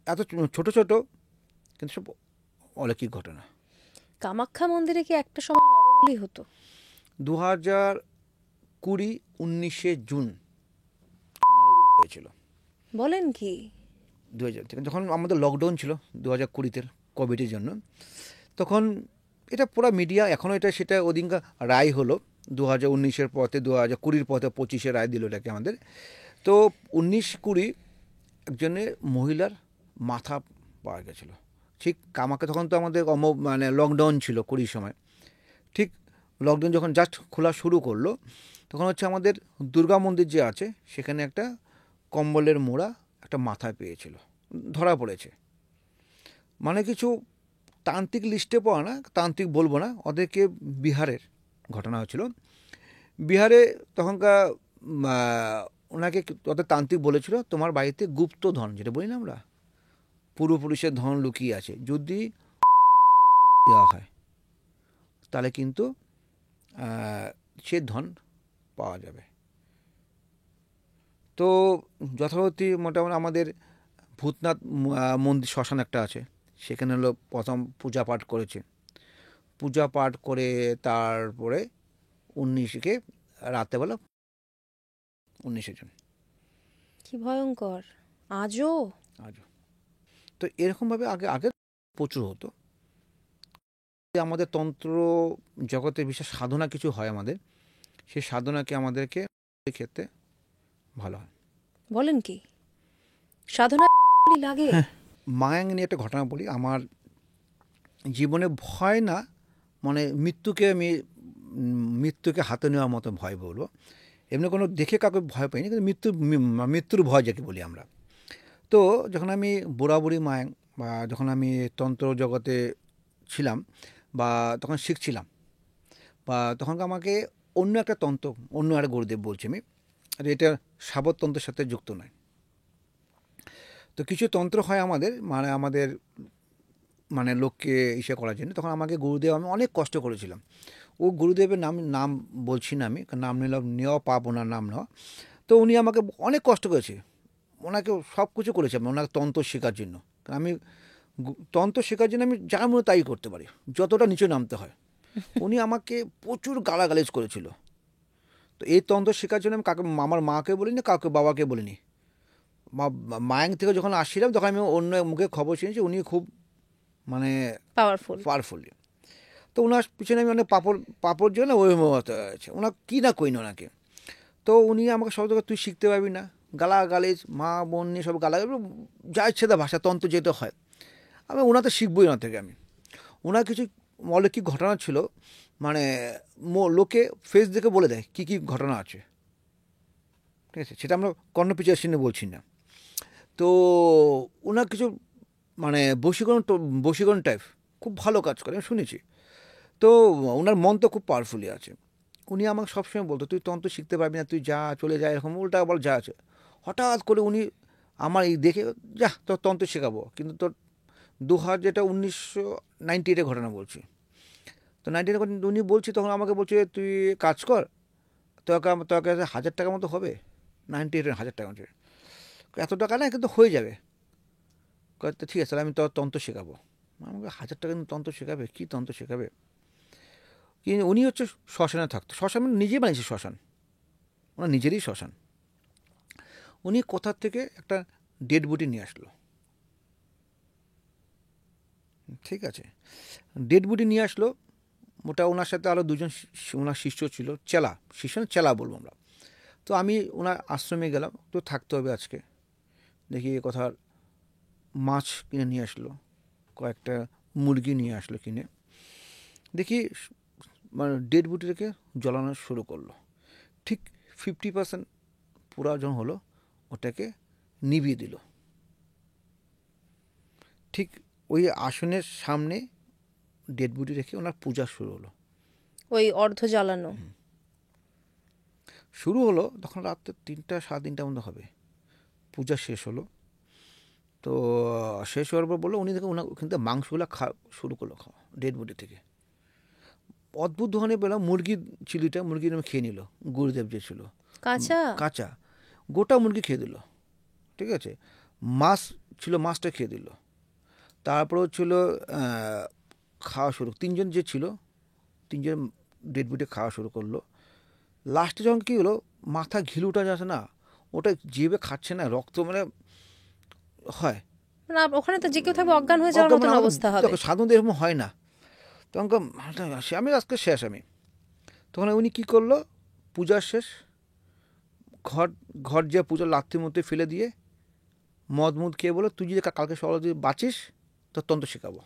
এত ছোট ছোট, কিন্তু সব অলৌকিক ঘটনা। কামাখ্যা মন্দিরে কি একটা সময় নরবলি হতো? 2020 19 জুন নরবলি হয়েছিল। বলেন কি? 2000 থেকে যখন আমাদের লকডাউন ছিল 2020-তে কোভিডের জন্য, তখন এটা পুরো মিডিয়া, এখনও সেটা ওদিনকার রায় হলো 2019-এর পথে, 2020-র পথে 25-এ রায় দিল এটাকে আমাদের। তো 19-20 একজনের মহিলার মাথা পাওয়া গেছিলো ঠিক কামাখ্যা। তখন তো আমাদের মানে লকডাউন ছিল 20 সময়, ঠিক লকডাউন যখন জাস্ট খোলা শুরু করলো, তখন আমাদের দুর্গা মন্দির যে আছে সেখানে একটা কম্বলের মোড়া একটা মাথায় পেয়েছিল, ধরা পড়েছে। মানে কিছু তান্ত্রিক লিস্টে পড়া না, তান্ত্রিক বলবো না, ওদেরকে বিহারের ঘটনা হচ্ছিল। বিহারে তখনকার ওনাকে ওদের তান্ত্রিক বলেছিল, তোমার বাড়িতে গুপ্ত ধন যেটা বলি না আমরা, পূর্বপুরুষের ধন লুকিয়ে আছে, যদি দেওয়া হয় তাহলে কিন্তু সে ধন পাওয়া যাবে। তো যথারীতি মোটামুটি আমাদের ভূতনাথ মন্দির শ্মশান একটা আছে, সেখানে হলো প্রথম পূজা পাঠ করেছে। পূজা পাঠ করে তারপরে 19-কে রাতেবেলা 19 জন। কি ভয়ঙ্কর! আজও তো এরকমভাবে আগে প্রচুর হতো। আমাদের তন্ত্র জগতে বিশেষ সাধনা কিছু হয় আমাদের, সেই সাধনাকে আমাদেরকে ক্ষেত্রে ভালো হয়। বলেন কি সাধনা লাগে? মায়াং নিয়ে একটা ঘটনা বলি। আমার জীবনে ভয় না, মানে মৃত্যুকে হাতে নেওয়ার মতো ভয় বলবো, এমনি কোনো দেখে কাউকে ভয় পাইনি, কিন্তু মৃত্যুর ভয় যাকে বলি আমরা। তো যখন আমি বুড়াবুড়ি মায়াং বা যখন আমি তন্ত্র জগতে ছিলাম বা তখন শিখছিলাম, বা তখন আমাকে অন্য একটা তন্ত্র, অন্য একটা গুরুদেব বলছি আমি, আর এটা শাবতন্ত্রের সাথে যুক্ত নয়। তো কিছু তন্ত্র হয় আমাদের, মানে আমাদের মানে লোককে ইসে করার জন্য। তখন আমাকে গুরুদেব, আমি অনেক কষ্ট করেছিলাম। ও গুরুদেবের নাম নাম বলছি না আমি, কারণ নাম নিলাম নেওয়া পাপ, ওনার নাম নেওয়া। তো উনি আমাকে অনেক কষ্ট করেছে, ওনাকে সব কিছু করেছে আমি ওনাকে তন্ত্র শেখার জন্য। কারণ আমি তন্ত্র শেখার জন্য আমি যা মনে তাই করতে পারি, যতটা নিচে নামতে হয়। উনি আমাকে প্রচুর গালাগালিজ করেছিল। তো এই তন্ত্র শেখার জন্য আমি কাকে, আমার মাকে বলিনি, কাউকে বাবাকে বলিনি। মায়াং থেকে যখন আসছিলাম তখন আমি অন্য মুখে খবর শুনেছি উনি খুব মানে পাওয়ারফুল। পাওয়ারফুলি। তো ওনার পিছনে আমি অনেক পাপড় জন্য ওই হতে হয়েছে, ওনার কী না কই না ওনাকে। তো উনি আমাকে সব জায়গায় তুই শিখতে পারবি না, গালাগালিজ, মা বোন নিয়ে সব গালাগালি, যা ইচ্ছে তা ভাষা তন্ত্র যেটা হয়। আমি ওনাতে শিখবই না থেকে আমি। ওনার কিছু অলৌকিক ঘটনা ছিল, মানে লোকে ফেস দেখে বলে দেয় কী কী ঘটনা আছে, ঠিক আছে, সেটা আমরা কর্ণপিচার সিনে বলছি না। তো ওনার কিছু মানে বশীকরণ টাইপ খুব ভালো কাজ করে আমি শুনেছি। তো ওনার মন তো খুব পাওয়ারফুলি আছে। উনি আমাকে সবসময় বলতো তুই তন্ত্র শিখতে পারবি না, তুই যা চলে যা, এরকম উল্টা আবার যা আছে। হঠাৎ করে উনি আমার এই দেখে, যা তোর তন্ত্র শেখাবো, কিন্তু তোর 1998 ঘটনা বলছি। তো 98 উনি বলছি, তখন আমাকে বলছে তুই কাজ কর, তোকে 1,000 টাকা মতো হবে। 98 1,000 টাকা হচ্ছে, এত টাকা না কিন্তু হয়ে যাবে। তো ঠিক আছে, তাহলে আমি তোর তন্ত্র শেখাবো। আমাকে 1,000 টাকা কিন্তু তন্ত্র শেখাবে, কী তন্ত্র শেখাবে। কিন্তু উনি হচ্ছে শ্মশানে থাকতো, শ্মশান নিজেই বানিয়েছে শ্মশান, ওনার নিজেরই শ্মশান। উনি কোথার থেকে একটা ডেড বডি নিয়ে আসলো, ঠিক আছে, ডেড বডি নিয়ে আসলো। ওটা ওনার সাথে আরও দুজন ওনার শিষ্য ছিল, চেলা বলবো আমরা। তো আমি ওনার আশ্রমে গেলাম, তো থাকতে হবে আজকে। দেখি এ কথার মাছ কিনে নিয়ে আসলো, কয়েকটা মুরগি নিয়ে আসলো কিনে। দেখি মানে ডেড বডিটাকে জ্বলানো শুরু করলো। ঠিক 50% পুরা যখন হলো, ওটাকে নিভিয়ে দিল। ঠিক ওই আসনের সামনে ডেড বডি রেখে ওনার পূজা শুরু হলো। ওই অর্ধ জ্বালানো শুরু হলো তখন রাত 3টা 3:30 মতো হবে। পূজা শেষ হলো। তো শেষ হওয়ার পর বললো, উনি দেখে ওনার কিন্তু মাংসগুলো শুরু করলো খাওয়া ডেড বডি থেকে। অদ্ভুত ধরনের পেলাম, মুরগি ছিল, এটা মুরগি খেয়ে নিল গুরুদেব যে ছিল, কাঁচা। কাঁচা গোটা মুরগি খেয়ে দিল, ঠিক আছে। মাছ ছিল, মাছটা খেয়ে দিল। তারপর ছিল খাওয়া শুরু, 3জন যে ছিল 3জন ডেড বডি খাওয়া শুরু করলো। লাস্টে যখন কী হলো, মাথা ঘিলুটা যাচ্ছে না, ওটা জিভে খাচ্ছে না, রক্ত মানে হয় না, ওখানে তো যে কেউ থাকবে অজ্ঞান হয়ে যাওয়ার মতন অবস্থা হবে। সাধারণত এরকম হয় না। তখন আমি আজকে শেষ আমি। তখন উনি কী করলো, পূজার শেষ, ঘর যে পূজার লাথির মধ্যে ফেলে দিয়ে মদ খেয়ে বলো, তুই যদি কালকে সকালে যদি বাঁচিস তোর তন্ত্র শেখাবো।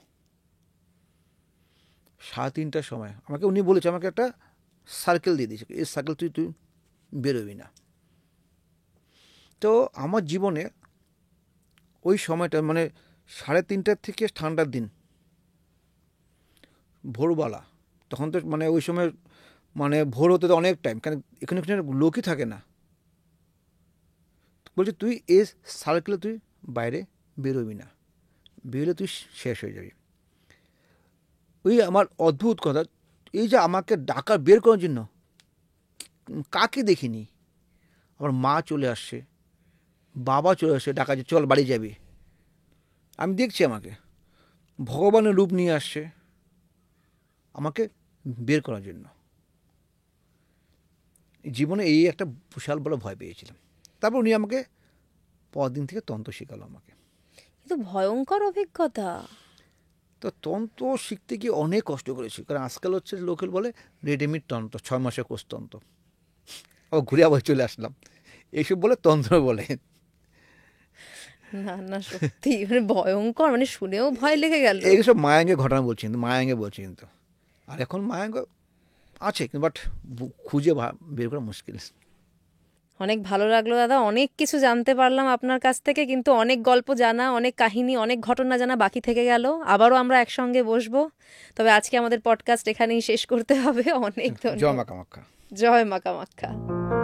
3:30টার সময় আমাকে উনি বলেছে, আমাকে একটা সার্কেল দিয়ে দিয়েছে, এই সার্কেল তুই বেরোবি না। তো আমার জীবনে ওই সময়টা মানে 3:30টার থেকে ঠান্ডার দিন, ভোরবেলা, তখন তো মানে ওই সময় মানে ভোর হতে তো অনেক টাইম, কারণ এখানে লোকই থাকে না। বলছে তুই এই সার্কেলে তুই বাইরে বেরোবি না, বেরোলে তুই শেষ হয়ে যাবি। ওই আমার অদ্ভুত কথা, এই যে আমাকে ডাকা বের করার জন্য, কাকে দেখিনি। আমার মা চলে আসছে, বাবা চলে আসছে ডাকা, যে চল বাড়ি যাবি। আমি দেখছি আমাকে ভগবানের রূপ নিয়ে আসছে আমাকে বের করার জন্য। জীবনে এই একটা বিশাল বড় ভয় পেয়েছিলাম। তারপর উনি আমাকে পরদিন থেকে তন্ত্র শেখালো আমাকে। কিন্তু ভয়ঙ্কর অভিজ্ঞতা। তো তন্ত্র শিখতে গিয়ে অনেক কষ্ট করেছি, কারণ আজকাল হচ্ছে লোকেল বলে রেডিমেড তন্ত্র, 6 মাসের কোর্স তন্ত্র। আবার ঘুরে আবার চলে আসলাম, এইসব বলে তন্ত্র বলে। না না, সত্যি মানে ভয়ঙ্কর, মানে শুনেও ভয় লেগে গেল। এইসব মায়াঙ্গে ঘটনা বলছি, কিন্তু মায়াঙ্গে বলছি কিন্তু। আর এখন মায়াঙ্গ আছে কিন্তু, বাট খুঁজে বের করা মুশকিল। অনেক ভালো লাগলো দাদা, অনেক কিছু জানতে পারলাম আপনার কাছ থেকে, কিন্তু অনেক গল্প জানা, অনেক কাহিনী, অনেক ঘটনা জানা বাকি থেকে গেল। আবারও আমরা একসঙ্গে বসবো। তবে আজকে আমাদের পডকাস্ট এখানেই শেষ করতে হবে। অনেক জয় মা ধন্যবাদ। কামাখ্যা। জয় মা কামাখ্যা।